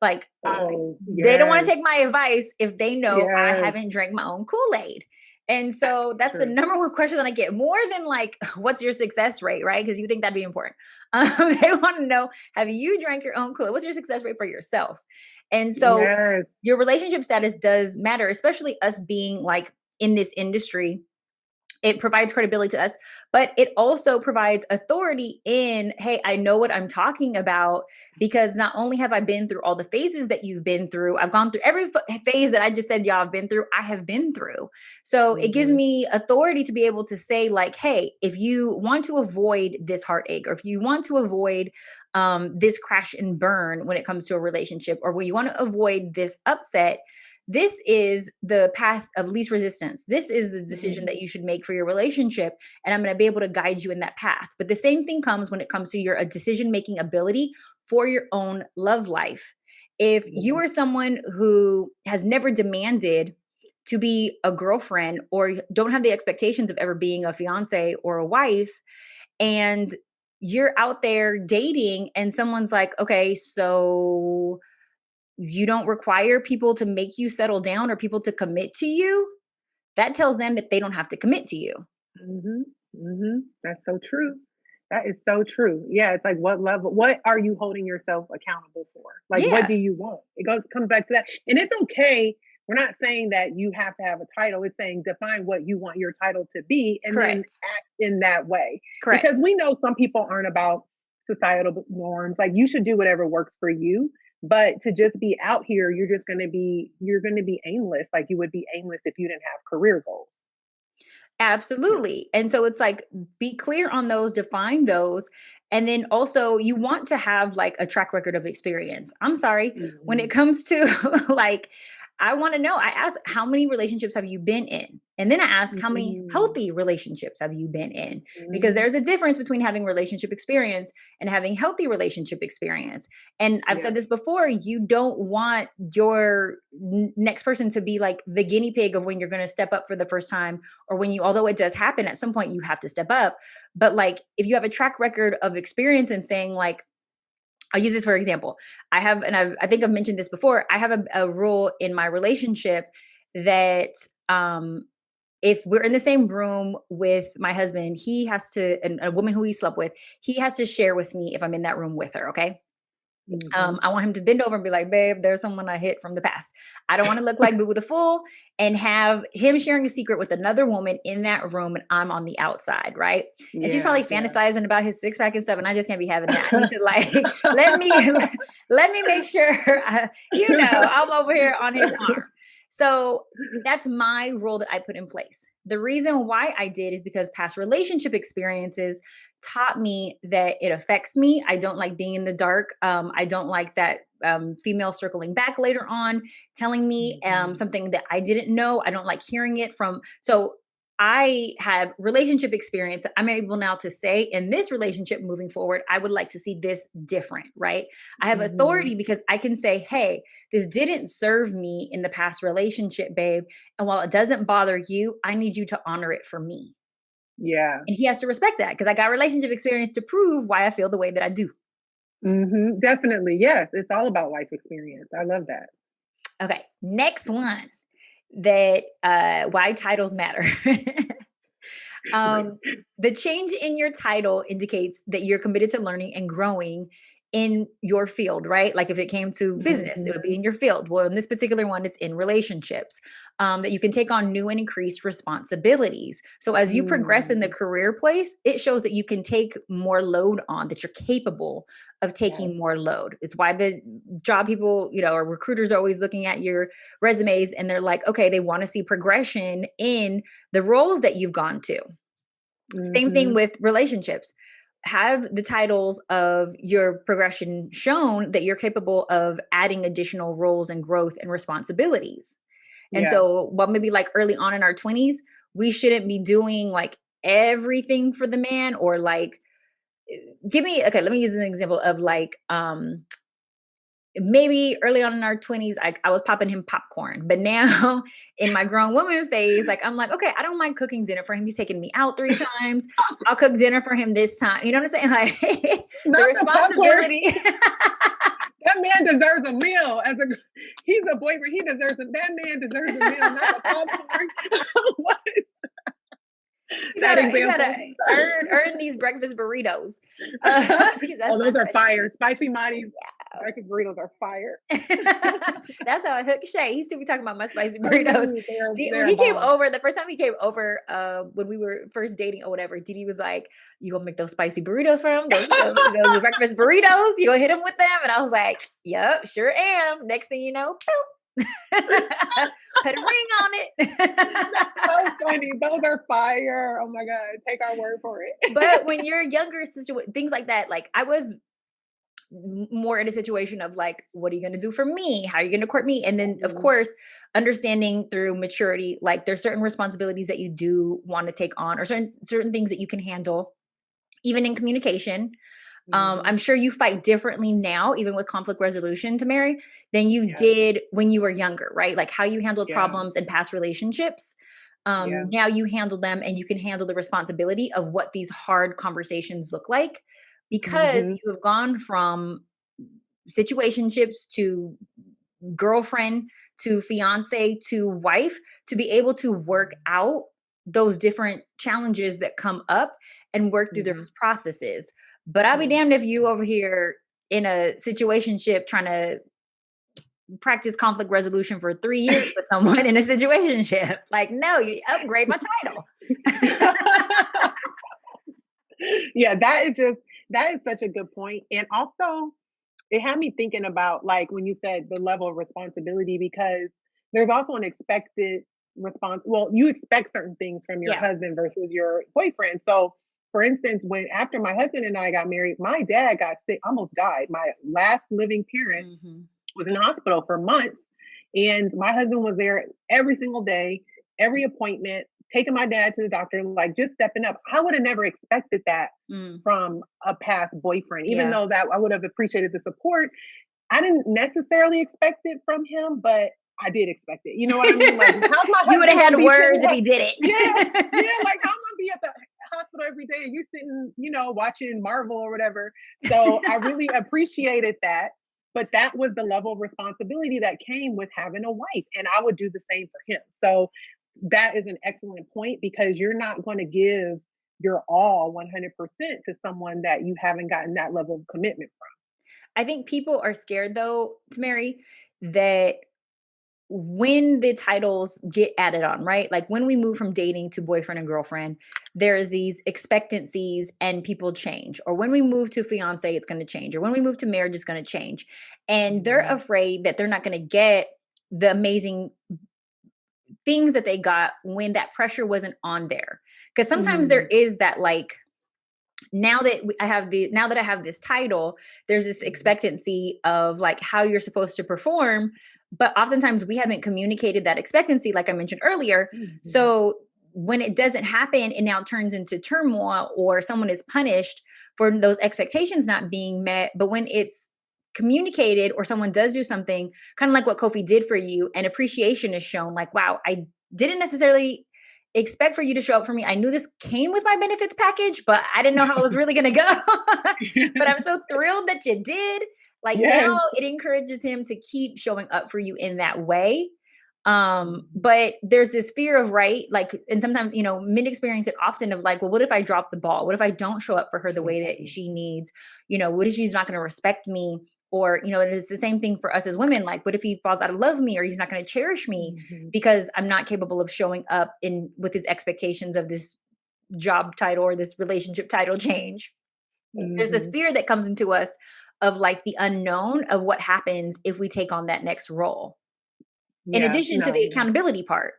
Like, Oh, they don't want yes, to take my advice if they know I yes. haven't drank my own Kool-Aid. And so that's the True. number one question that I get, more than like, what's your success rate, right? Because you think that'd be important. They want to know, have you drank your own Kool-Aid? What's your success rate for yourself? And so Yes. your relationship status does matter, especially us being like in this industry. It provides credibility to us, but it also provides authority in, hey, I know what I'm talking about because not only have I been through all the phases that you've been through, I've gone through every phase that I just said y'all have been through, I have been through. So it gives Hmm. me authority to be able to say, like, hey, if you want to avoid this heartache, or if you want to avoid this crash and burn when it comes to a relationship, or when you want to avoid this upset, this is the path of least resistance. This is the decision Hmm. that you should make for your relationship. And I'm going to be able to guide you in that path. But the same thing comes when it comes to your decision making ability for your own love life. If you are someone who has never demanded to be a girlfriend or don't have the expectations of ever being a fiance or a wife, and you're out there dating and someone's like, okay, so you don't require people to make you settle down or people to commit to you, that tells them that they don't have to commit to you. Mhm, mhm. That's so true. That is so true. Yeah, it's like what are you holding yourself accountable for? Like, what Yeah, do you want? It comes back to that. And it's okay. We're not saying that you have to have a title. It's saying define what you want your title to be and then correct. act in that way. Because Correct. we know some people aren't about societal norms. Like you should do whatever works for you. But to just be out here, you're gonna be aimless. Like you would be aimless if you didn't have career goals. Yeah. Absolutely. And so it's like, be clear on those, define those. And then also, you want to have like a track record of experience. I'm sorry, when it Mhm. comes to like, I want to know, I ask, how many relationships have you been in? And then I ask, how many Mhm. healthy relationships have you been in? Because Mhm. there's a difference between having relationship experience and having healthy relationship experience. And I've said Yep. this before, you don't want your next person to be like the guinea pig of when you're going to step up for the first time, or when you, although it does happen at some point, you have to step up. But like, if you have a track record of experience and saying like, I'll use this for example. I think I've mentioned this before. I have a rule in my relationship that um, if we're in the same room with my husband, he has to, and a woman who he slept with, he has to share with me if I'm in that room with her. Okay. Mhm. I want him to bend over and be like, babe, there's someone I hit from the past. I don't want to look like Boo the Fool and have him sharing a secret with another woman in that room and I'm on the outside, right? And she's Yeah, probably yeah. fantasizing about his six pack and stuff, and I just can't be having that. I need to like let me let me make sure I'm over here on his arm. So that's my rule that I put in place. The reason why I did is because past relationship experiences taught me that it affects me. I don't like being in the dark. I don't like that female circling back later on telling me Mhm. something that I didn't know. I don't like hearing it from. So I have relationship experience that I'm able now to say, in this relationship moving forward, I would like to see this different, right? I have authority Mhm. because I can say, hey, this didn't serve me in the past relationship, babe. And while it doesn't bother you, I need you to honor it for me. Yeah. And he has to respect that because I got relationship experience to prove why I feel the way that I do. Mhm. Definitely. Yes, it's all about life experience. I love that. Okay, next one, that why titles matter. Right. um, the change in your title indicates that you're committed to learning and growing in your field, right? Like if it came to business, it would be in your field. Well, in this particular one, it's in relationships. That you can take on new and increased responsibilities. So as you progress in the career place, it shows that you can take more load on, that you're capable of taking more load. It's why the job people, or recruiters are always looking at your resumes and they're like, okay, they want to see progression in the roles that you've gone to. Same thing with relationships. Have the titles of your progression shown that you're capable of adding additional roles and growth and responsibilities. And so maybe like early on in our 20s, we shouldn't be doing like everything for the man, or like, let me use an example of like, maybe early on in our 20s, I was popping him popcorn, but now in my grown woman phase, like, I'm like, okay, I don't mind cooking dinner for him. He's taking me out 3 times. I'll cook dinner for him this time. You know what I'm saying? Like the responsibility. That man deserves a meal. He's a boyfriend. That man deserves a meal, not a popcorn. What? You gotta earn these breakfast burritos. Those are fire. Spicy Marty's breakfast burritos are fire. That's how I hooked Shay. He still be talking about my spicy burritos. When he came over, the first time he came over, when we were first dating or whatever, Didi was like, "You gonna make those spicy burritos for him? Those breakfast burritos? You gonna hit him with them?" And I was like, "Yep, sure am." Next thing you know, boop. Put a ring on it. That's so funny. Those are fire. Oh my God. Take our word for it. But when you're younger, things like that, like I was more in a situation of like, what are you going to do for me? How are you going to court me? And then of course, understanding through maturity, like there's certain responsibilities that you do want to take on, or certain things that you can handle, even in communication. I'm sure you fight differently now, even with conflict resolution, Tamerri, than you did when you were younger, right? Like how you handled problems in past relationships. Now you handle them, and you can handle the responsibility of what these hard conversations look like, because you have gone from situationships to girlfriend to fiance to wife, to be able to work out those different challenges that come up and work through those processes. But I'll be damned if you over here in a situationship trying to practice conflict resolution for 3 years with someone in a situationship. Like, no, you upgrade my title. Yeah, that is such a good point. And also, it had me thinking about, like, when you said the level of responsibility, because there's also an expected response. Well, you expect certain things from your husband versus your boyfriend. So, for instance, after my husband and I got married, my dad got sick, almost died. My last living parent was in the hospital for months, and my husband was there every single day, every appointment, taking my dad to the doctor, like just stepping up. I would have never expected that from a past boyfriend, even though that I would have appreciated the support. I didn't necessarily expect it from him, but I did expect it. You know what I mean? Like, how's my you would have had words if he did it. Like, how am I be at the hospital every day and you're sitting, watching Marvel or whatever? So I really appreciated that. But that was the level of responsibility that came with having a wife, and I would do the same for him. So that is an excellent point, because you're not going to give your all 100% to someone that you haven't gotten that level of commitment from. I think people are scared, though, Tamerri, that when the titles get added on, right? Like when we move from dating to boyfriend and girlfriend, there's these expectancies and people change. Or when we move to fiance, it's going to change. Or when we move to marriage, it's going to change. And they're afraid that they're not going to get the amazing things that they got when that pressure wasn't on there. Because sometimes there is that, like, now that I have this title, there's this expectancy of like how you're supposed to perform. But oftentimes we haven't communicated that expectancy, like I mentioned earlier. So when it doesn't happen, it now turns into turmoil, or someone is punished for those expectations not being met. But when it's communicated, or someone does do something kind of like what Kofi did for you, and appreciation is shown, like, wow, I didn't necessarily expect for you to show up for me. I knew this came with my benefits package, but I didn't know how it was really going to go. But I'm so thrilled that you did. Like, now it encourages him to keep showing up for you in that way. But there's this fear of, right, like, and sometimes, men experience it often of like, well, what if I drop the ball? What if I don't show up for her the way that she needs? What if she's not going to respect me? Or, and it's the same thing for us as women. Like, what if he falls out of love with me, or he's not going to cherish me because I'm not capable of showing up in with his expectations of this job title or this relationship title change? There's this fear that comes into us of like the unknown of what happens if we take on that next role. In Yeah, addition to no, the yeah. accountability part,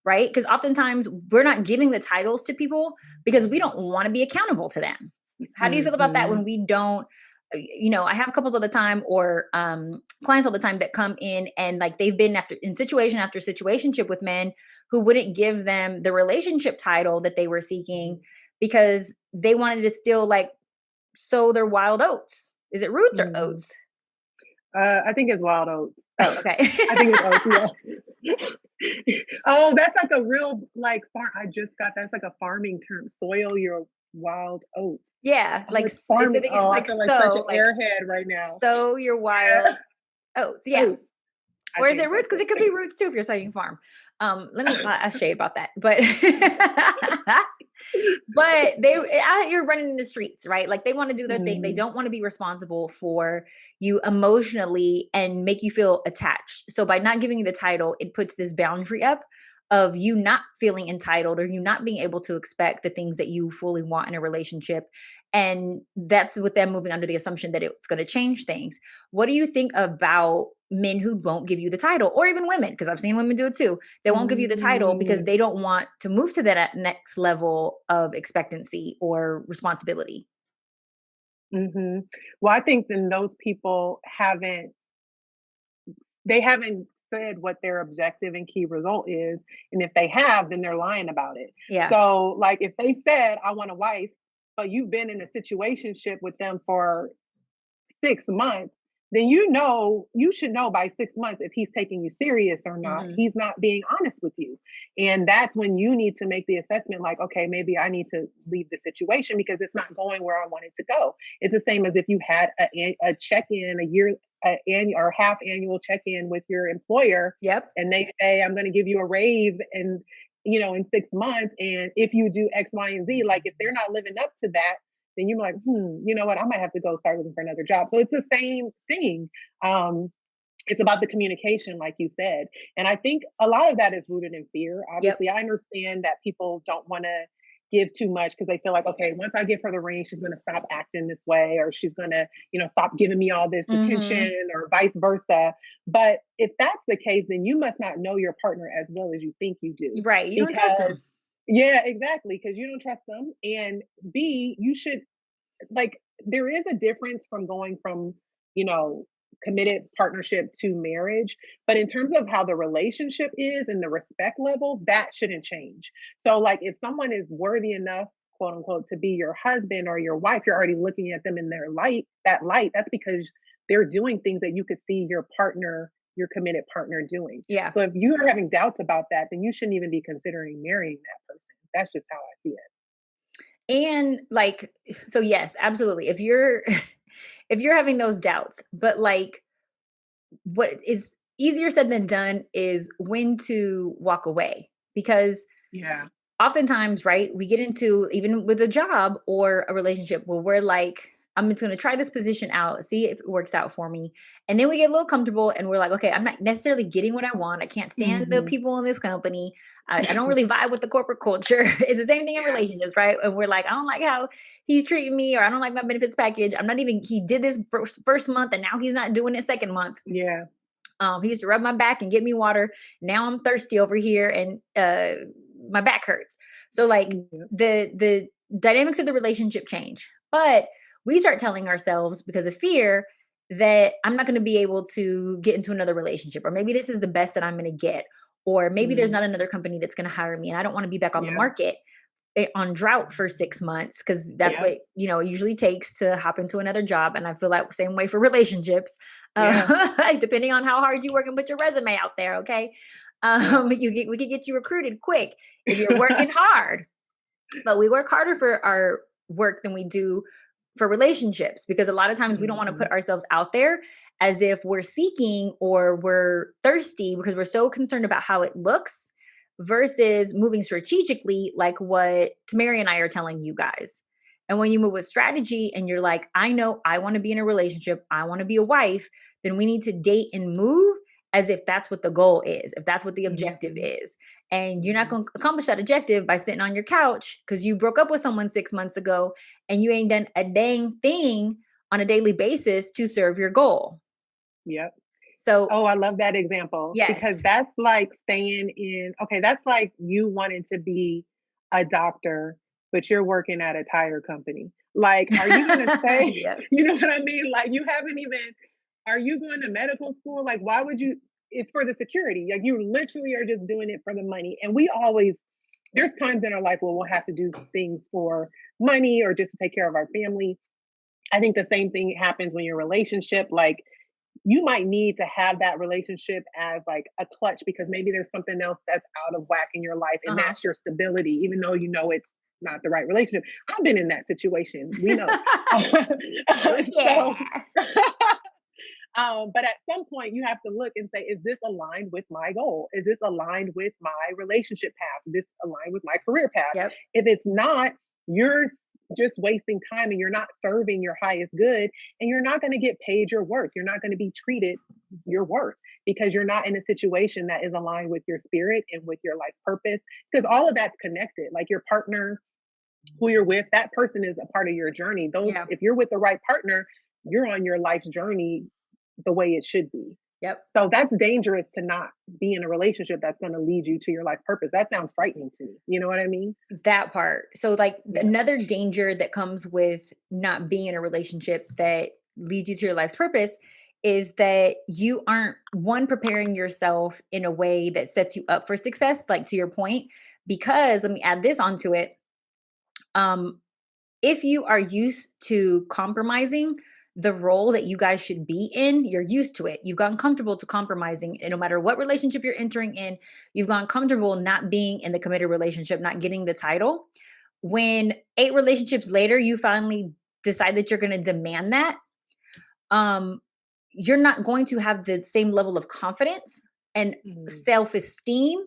right? Because oftentimes we're not giving the titles to people because we don't want to be accountable to them. How do you feel about that when we don't? I have couples all the time, or clients all the time that come in and like they've been in situation after situationship with men who wouldn't give them the relationship title that they were seeking because they wanted to still like sow their wild oats. Is it roots or oats? I think it's wild oats. Oh, okay. I think it's oats, yeah. Oh, that's like a real like farm. I just got that's like a farming term. Soil your wild oats. Yeah, Oh, like it's farming. it's Oh, I like feel like such an like airhead right now. sow your wild Yeah. oats. Yeah. Oats. I Or is it changed roots? that Because it could be roots too if you're saying farm. Let me ask Shay about that. But but out here running in the streets, right? Like they want to do their thing. They don't want to be responsible for you emotionally and make you feel attached. So by not giving you the title, it puts this boundary up of you not feeling entitled or you not being able to expect the things that you fully want in a relationship. And that's with them moving under the assumption that it's going to change things. What do you think about men who won't give you the title, or even women? Because I've seen women do it too. They won't give you the title because they don't want to move to that next level of expectancy or responsibility. Well, I think then those people haven't said what their objective and key result is. And if they have, then they're lying about it. Yeah. So, like, if they said, I want a wife, but you've been in a situationship with them for 6 months, then you should know by 6 months if he's taking you serious or not. He's not being honest with you. And that's when you need to make the assessment like, okay, maybe I need to leave the situation because it's not going where I want it to go. It's the same as if you had a check in a year or half annual check in with your employer. Yep. And they say, I'm going to give you a raise and in 6 months. And if you do X, Y, and Z, like if they're not living up to that, then you're like, you know what? I might have to go start looking for another job. So it's the same thing. It's about the communication, like you said. And I think a lot of that is rooted in fear. Obviously, I understand that people don't want to give too much because they feel like, okay, once I give her the ring, she's going to stop acting this way, or she's going to, stop giving me all this attention, or vice versa. But if that's the case, then you must not know your partner as well as you think you do. Right. You don't trust them. Yeah, exactly. Because you don't trust them. And B, you should, like, there is a difference from going from, committed partnership to marriage. But in terms of how the relationship is and the respect level, that shouldn't change. So, like, if someone is worthy enough, quote unquote, to be your husband or your wife, you're already looking at them in their light, that's because they're doing things that you could see your committed partner doing. Yeah. So if you are having doubts about that, then you shouldn't even be considering marrying that person. That's just how I see it. And like, so yes, absolutely. If you're if you're having those doubts, but like what is easier said than done is when to walk away. Because Yeah. oftentimes, right, we get into even with a job or a relationship where we're like, I'm just going to try this position out, see if it works out for me. And then we get a little comfortable and we're like, okay, I'm not necessarily getting what I want. I can't stand the people in this company. I don't really vibe with the corporate culture. It's the same thing in relationships, right? And we're like, I don't like how he's treating me, or I don't like my benefits package. He did this first month and now he's not doing it second month. Yeah. He used to rub my back and get me water. Now I'm thirsty over here and my back hurts. So like the dynamics of the relationship change. But we start telling ourselves because of fear that I'm not going to be able to get into another relationship, or maybe this is the best that I'm going to get, or maybe there's not another company that's going to hire me and I don't want to be back on the market on drought for 6 months, because that's what it usually takes to hop into another job. And I feel like same way for relationships, depending on how hard you work and put your resume out there. Okay. We could get you recruited quick if you're working hard, but we work harder for our work than we do for relationships, because a lot of times we don't want to put ourselves out there as if we're seeking or we're thirsty because we're so concerned about how it looks versus moving strategically, like what Tamerri and I are telling you guys. And when you move with strategy and you're like, I know I want to be in a relationship, I want to be a wife, then we need to date and move as if that's what the goal is, if that's what the objective is. And you're not going to accomplish that objective by sitting on your couch because you broke up with someone 6 months ago and you ain't done a dang thing on a daily basis to serve your goal. Yep. So, oh, I love that example yes. because that's like staying in, okay, that's like you wanting to be a doctor, but you're working at a tire company. Like, are you going to say, Yep. you know what I mean? Like, you haven't even, are you going to medical school? Like, why would you? It's for the security. Like, you literally are just doing it for the money. And we always, there's times in our life where we'll have to do things for money or just to take care of our family. I think the same thing happens when you're in a relationship. Like, you might need to have that relationship as like a clutch because maybe there's something else that's out of whack in your life and that's your stability, even though you know it's not the right relationship. I've been in that situation. We know. Yeah. But at some point, you have to look and say, is this aligned with my goal? Is this aligned with my relationship path? Is this aligned with my career path? Yep. If it's not, you're just wasting time and you're not serving your highest good and you're not going to get paid your worth. You're not going to be treated your worth because you're not in a situation that is aligned with your spirit and with your life purpose. Because all of that's connected. Like your partner, who you're with, that person is a part of your journey. If you're with the right partner, you're on your life's journey the way it should be. Yep. So that's dangerous to not be in a relationship that's going to lead you to your life purpose. That sounds frightening to me. You know what I mean? That part. So like another danger that comes with not being in a relationship that leads you to your life's purpose is that you aren't preparing yourself in a way that sets you up for success, like to your point, because let me add this onto it. If you are used to compromising the role that you guys should be in, you're used to it. You've gotten comfortable to compromising. And no matter what relationship you're entering in, you've gotten comfortable not being in the committed relationship, not getting the title. When 8 relationships later, you finally decide that you're going to demand that, you're not going to have the same level of confidence and self-esteem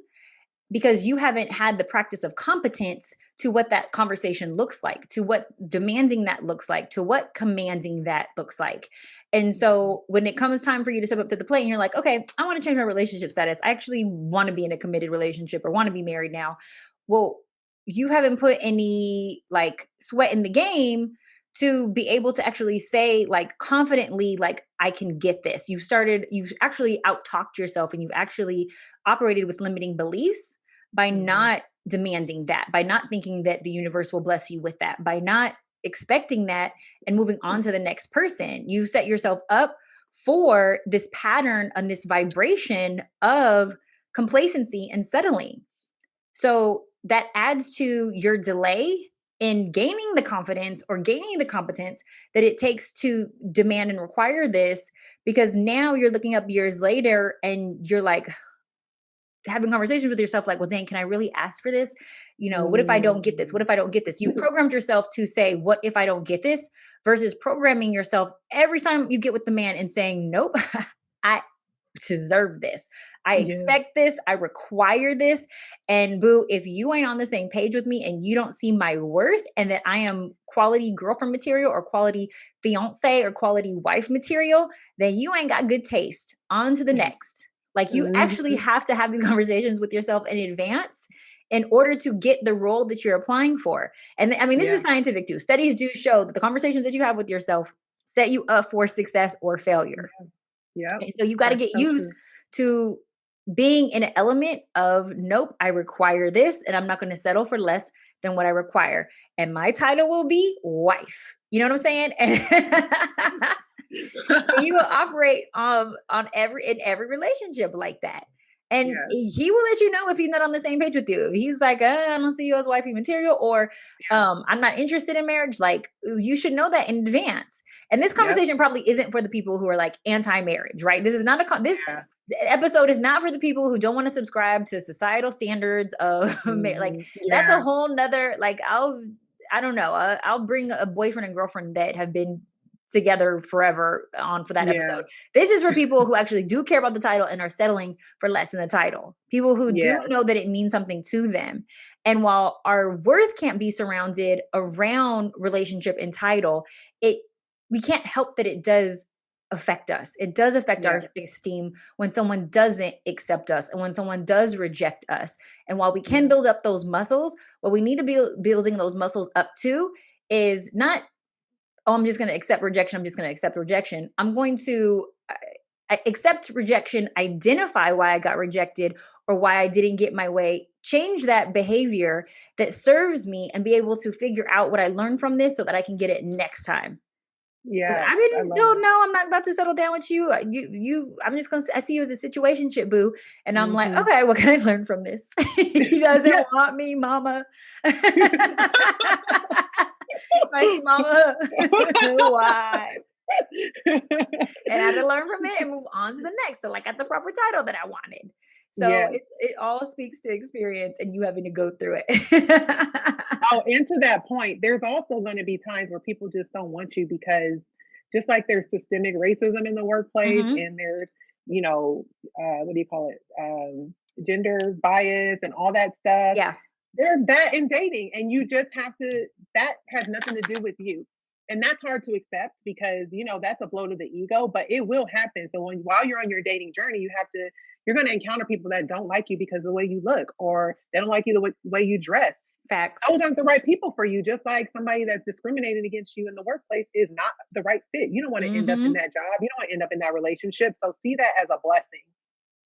because you haven't had the practice of competence to what that conversation looks like, to what demanding that looks like, to what commanding that looks like. And so when it comes time for you to step up to the plate and you're like, okay, I want to change my relationship status. I actually want to be in a committed relationship or want to be married now. Well, you haven't put any like sweat in the game to be able to actually say like confidently, like, I can get this. You've actually out-talked yourself and you've actually operated with limiting beliefs by not demanding that, by not thinking that the universe will bless you with that, by not expecting that and moving on to the next person. You set yourself up for this pattern and this vibration of complacency and settling. So that adds to your delay in gaining the confidence or gaining the competence that it takes to demand and require this, because now you're looking up years later and you're like having conversations with yourself like, well, dang, can I really ask for this? You know, what if I don't get this? What if I don't get this? You programmed yourself to say, what if I don't get this? Versus programming yourself every time you get with the man and saying, nope, I deserve this. I expect this. I require this. And boo, if you ain't on the same page with me and you don't see my worth and that I am quality girlfriend material or quality fiance or quality wife material, then you ain't got good taste. On to the next. Like you actually have to have these conversations with yourself in advance in order to get the role that you're applying for. And I mean, this is scientific too. Studies do show that the conversations that you have with yourself set you up for success or failure. Yeah. And so you got to get used to being in an element of, nope, I require this and I'm not going to settle for less than what I require. And my title will be wife. You know what I'm saying? And you will operate in every relationship like that. And he will let you know if he's not on the same page with you. If he's like, I don't see you as wifey material, or I'm not interested in marriage. Like, you should know that in advance. And this conversation probably isn't for the people who are like anti-marriage, right? This is not this episode is not for the people who don't want to subscribe to societal standards of like that's a whole nother, like, I don't know. I'll bring a boyfriend and girlfriend that have been together forever on for that Yeah. episode. This is for people who actually do care about the title and are settling for less in the title. People who do Yeah. know that it means something to them. And while our worth can't be surrounded around relationship and title, we can't help that it does affect us. It does affect Yeah. our esteem when someone doesn't accept us and when someone does reject us. And while we can build up those muscles, what we need to be building those muscles up to is not, oh, I'm just going to accept rejection. I'm just going to accept rejection. I'm going to accept rejection, identify why I got rejected or why I didn't get my way, change that behavior that serves me, and be able to figure out what I learned from this so that I can get it next time. Yes. I I didn't, love no, it. no, I'm not about to settle down with you. I'm just going to, I see you as a situationship, boo. And I'm like, Mm-hmm. okay, what can I learn from this? He doesn't Yeah. want me, mama. Spicy mama. Why? And I had to learn from it and move on to the next. So, like, I got the proper title that I wanted. So Yes. it all speaks to experience and you having to go through it. Oh, and to that point, there's also going to be times where people just don't want you because just like there's systemic racism in the workplace Hmm. and there's, what do you call it? Gender bias and all that stuff. Yeah. There's that in dating, and you just have to, that has nothing to do with you. And that's hard to accept because, that's a blow to the ego, but it will happen. So while you're on your dating journey, you're going to encounter people that don't like you because of the way you look, or they don't like you the way you dress. Facts. Those aren't the right people for you. Just like somebody that's discriminating against you in the workplace is not the right fit. You don't want to end up in Hmm. that job. You don't want to end up in that relationship. So see that as a blessing.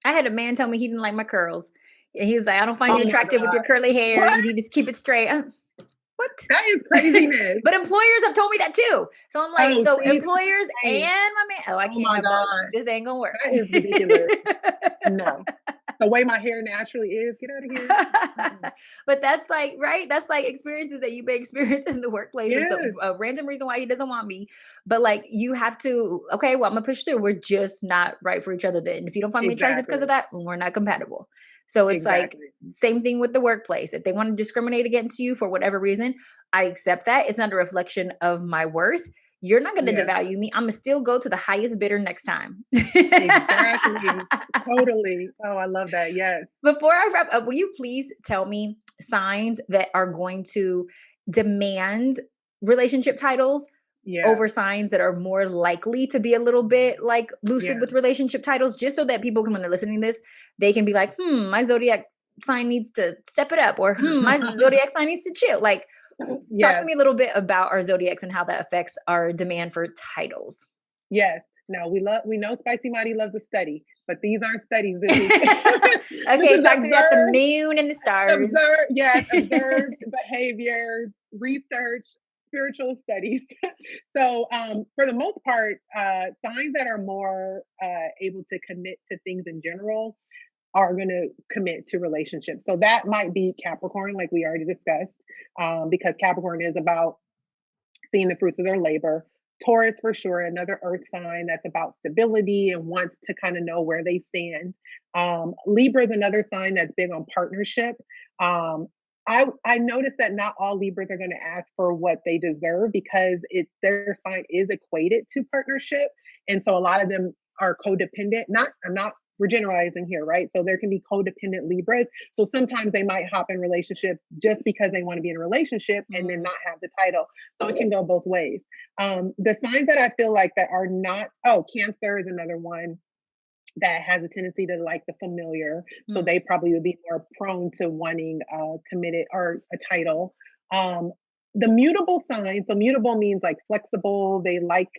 I had a man tell me he didn't like my curls. And he was like, I don't find Oh you my attractive with your God. curly hair. What? You need to keep it straight. What? That is craziness. But employers have told me that too. So I'm like, Oh, so see, that's employers and insane. my man. Oh, I Oh my can't, bro. God. This ain't gonna work. That is ridiculous. No. The way my hair naturally is, get out of here. Mm-mm. But that's like, right? That's like experiences that you may experience in the workplace. And so Yes, a random reason why he doesn't want me. But like you have to, okay, well, I'm gonna push through. We're just not right for each other. Then if you don't find me attractive because of exactly. that, we're not compatible. So it's like Exactly. same thing with the workplace. If they want to discriminate against you for whatever reason, I accept that. It's not a reflection of my worth. You're not going to Yeah, devalue me. I'm going to still go to the highest bidder next time. exactly. Totally. Oh, I love that. Yes. Before I wrap up, will you please tell me signs that are going to demand relationship titles Yeah. over signs that are more likely to be a little bit like lucid Yeah. with relationship titles, just so that people can, when they're listening to this, they can be like, my zodiac sign needs to step it up, or my zodiac sign needs to chill. Like, talk to Yes. me a little bit about our zodiacs and how that affects our demand for titles. Yes. Now we know Spicy Mighty loves a study, but these aren't studies. This is this Okay, is talk to me about the moon and the stars. observed behaviors, research, spiritual studies. So for the most part, signs that are more able to commit to things in general are going to commit to relationships. So that might be Capricorn, like we already discussed, because Capricorn is about seeing the fruits of their labor. Taurus, for sure, another earth sign that's about stability and wants to kind of know where they stand. Libra is another sign that's big on partnership. Um, I noticed that not all Libras are going to ask for what they deserve because their sign is equated to partnership, and so a lot of them are codependent. I'm not, we're generalizing here, right? So there can be codependent Libras. So sometimes they might hop in relationships just because they want to be in a relationship and then not have the title. So it can go both ways. The signs that I feel like that are not, Cancer is another one that has a tendency to like the familiar. So they probably would be more prone to wanting committed or a title. The mutable signs, so mutable means like flexible, they like,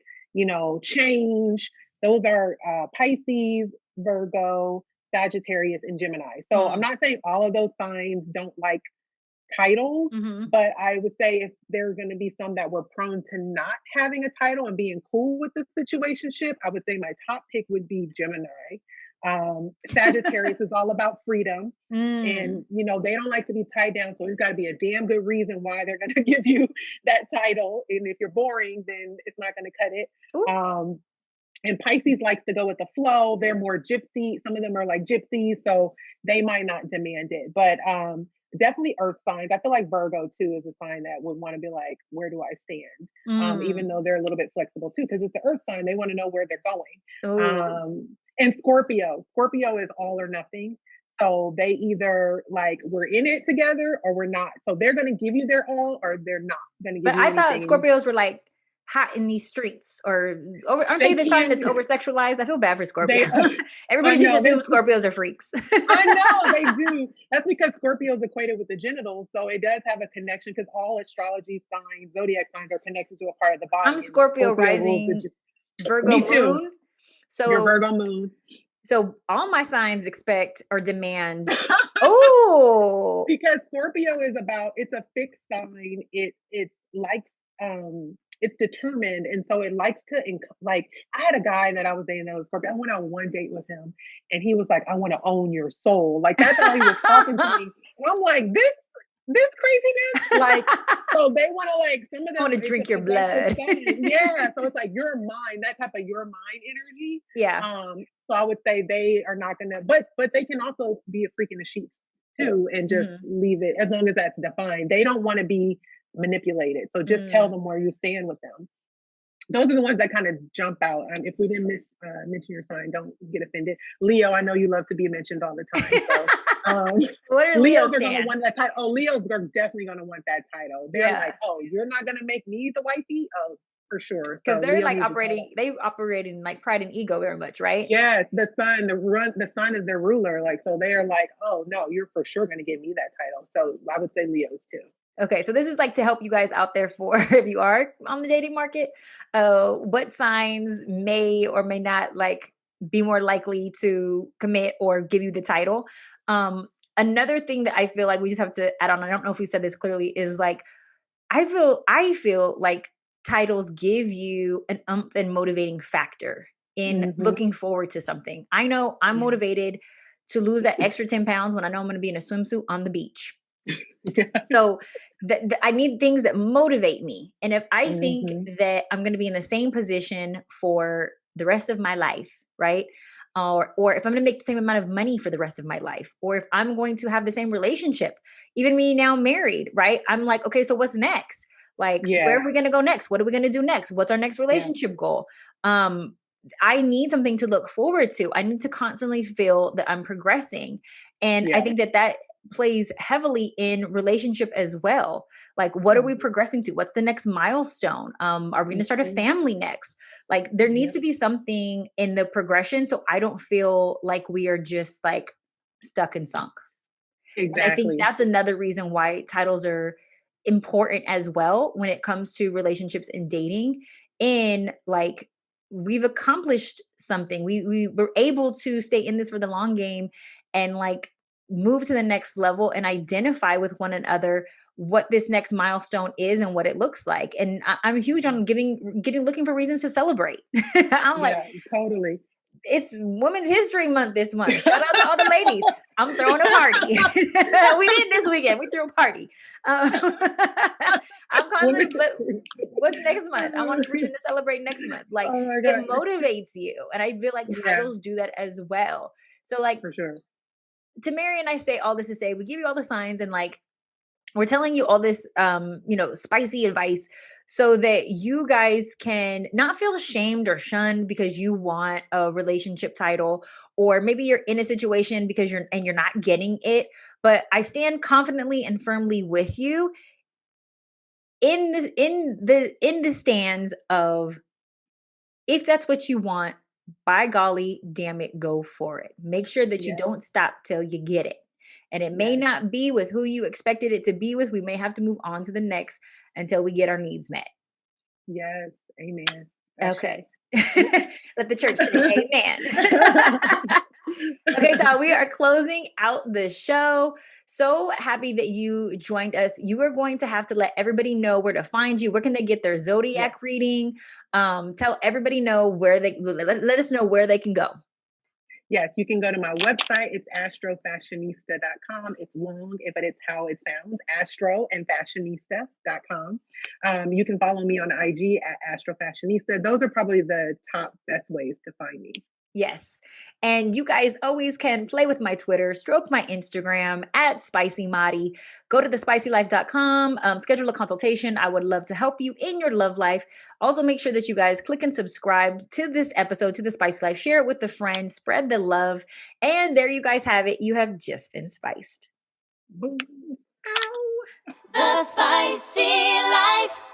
change. Those are Pisces, Virgo, Sagittarius, and Gemini. So I'm not saying all of those signs don't like titles, Mm-hmm. but I would say if there are going to be some that were prone to not having a title and being cool with the situationship, I would say my top pick would be Gemini. Sagittarius is all about freedom. And they don't like to be tied down, so there's got to be a damn good reason why they're going to give you that title. And if you're boring, then it's not going to cut it. Ooh. And Pisces likes to go with the flow. They're more gypsy. Some of them are like gypsies, so they might not demand it. But definitely earth signs. I feel like Virgo too is a sign that would want to be like, where do I stand? Even Mm. though they're a little bit flexible too, because it's an earth sign, they want to know where they're going. Oh, And Scorpio is all or nothing. So they either like we're in it together or we're not. So they're going to give you their all or they're not going to give but you I thought anything. Scorpios were like hot in these streets, or aren't they They the sign can, that's over sexualized? I feel bad for Scorpio. they, I Everybody just know this. assumes Scorpios are freaks. I know they do. That's because Scorpio is equated with the genitals, so it does have a connection. Because all astrology signs, zodiac signs, are connected to a part of the I'm body, and Scorpio Scorpio rules the. rising, Virgo Me too. moon. Your So Virgo moon. so all my signs expect or demand. Oh, Because Scorpio is about, it's a fixed sign. It's like it's determined, and so it likes to like. I had a guy that I was dating that was Scorpio. I went on one date with him, and he was like, "I want to own your soul." Like that's how he was talking to me, and I'm like, this craziness, like. So they want to like some of I them. want to It's a drink your possessive blood. sign, yeah. So it's like your mind, that type of your mind energy. Yeah. So I would say they are not gonna, but they can also be a freak in the sheets too, and just Mhm. leave it as long as that's defined. They don't want to be manipulated, so just tell Mm. them where you stand with them. Those are the ones that kind of jump out. If we didn't mention your sign, don't get offended. Leo, I know you love to be mentioned all the time, so um, What are Leo Leos are going to stand? want that title. Oh, Leos are definitely going to want that title. They're like, Yeah, oh, you're not going to make me the wifey? Oh, for sure. because So they're Leo like needs the title. they operate in like pride and ego very much, right? Yes, the sun is their ruler. Like, so they're like, oh no, you're for sure going to give me that title. So I would say Leos too. Okay, so this is like to help you guys out there for if you are on the dating market, what signs may or may not like be more likely to commit or give you the title. Another thing that I feel like we just have to add on, I don't know if we said this clearly, is like I feel like titles give you an umph and motivating factor in Mm-hmm. looking forward to something. I know I'm Yeah. motivated to lose that extra 10 pounds when I know I'm going to be in a swimsuit on the beach. Yeah. So I need things that motivate me. And if I think Mm-hmm. that I'm going to be in the same position for the rest of my life, right? Or if I'm going to make the same amount of money for the rest of my life, or if I'm going to have the same relationship, even me now married, right? I'm like, okay, so what's next? Like, where Yeah. are we going to go next? What are we going to do next? What's our next Yeah. relationship goal? Um, I need something to look forward to. I need to constantly feel that I'm progressing. And I Yeah. think that plays heavily in relationship as well. Like, what are we Mhm. progressing to? What's the next milestone? Are we going to start a Mhm. family next? Like, there needs Yep. to be something in the progression so I don't feel like we are just like stuck and sunk. And I think Exactly. that's another reason why titles are important as well when it comes to relationships and dating. In like, we've accomplished something. We were able to stay in this for the long game and like move to the next level and identify with one another what this next milestone is and what it looks like. And I'm huge Yeah. on getting looking for reasons to celebrate. I'm like, Yeah, totally. it's Women's History Month this month. Shout out to all the ladies. I'm throwing a party. We did this weekend. We threw a party. I'm Women. constantly, but what's next month? I want a reason to celebrate next month. Like, Oh my it god. motivates you. And I feel like Yeah, titles do that as well. So, like, for sure. Tamari and I say all this to say, we give you all the signs and like, we're telling you all this spicy advice so that you guys can not feel ashamed or shunned because you want a relationship title, or maybe you're in a situation because you're not getting it. But I stand confidently and firmly with you in the stands of, if that's what you want, by golly, damn it, go for it. Make sure that you Yeah. don't stop till you get it. And it may Yes. not be with who you expected it to be with. We may have to move on to the next until we get our needs met. Yes. Amen. Okay. Ashe. Let the church say amen. Okay, Todd, we are closing out the show. So happy that you joined us. You are going to have to let everybody know where to find you. Where can they get their Yeah. Zodiac reading? Tell everybody know where they let us know where they can go. Yes, you can go to my website. It's astrofashionista.com. It's long, but it's how it sounds, astro and fashionista.com. You can follow me on IG at astrofashionista. Those are probably the top best ways to find me. Yes. And you guys always can play with my Twitter, stroke my Instagram at SpicyMadi. Go to thespicylife.com, schedule a consultation. I would love to help you in your love life. Also, make sure that you guys click and subscribe to this episode, to The Spicy Life. Share it with a friend, spread the love. And there you guys have it. You have just been spiced. Boom. The Spicy Life.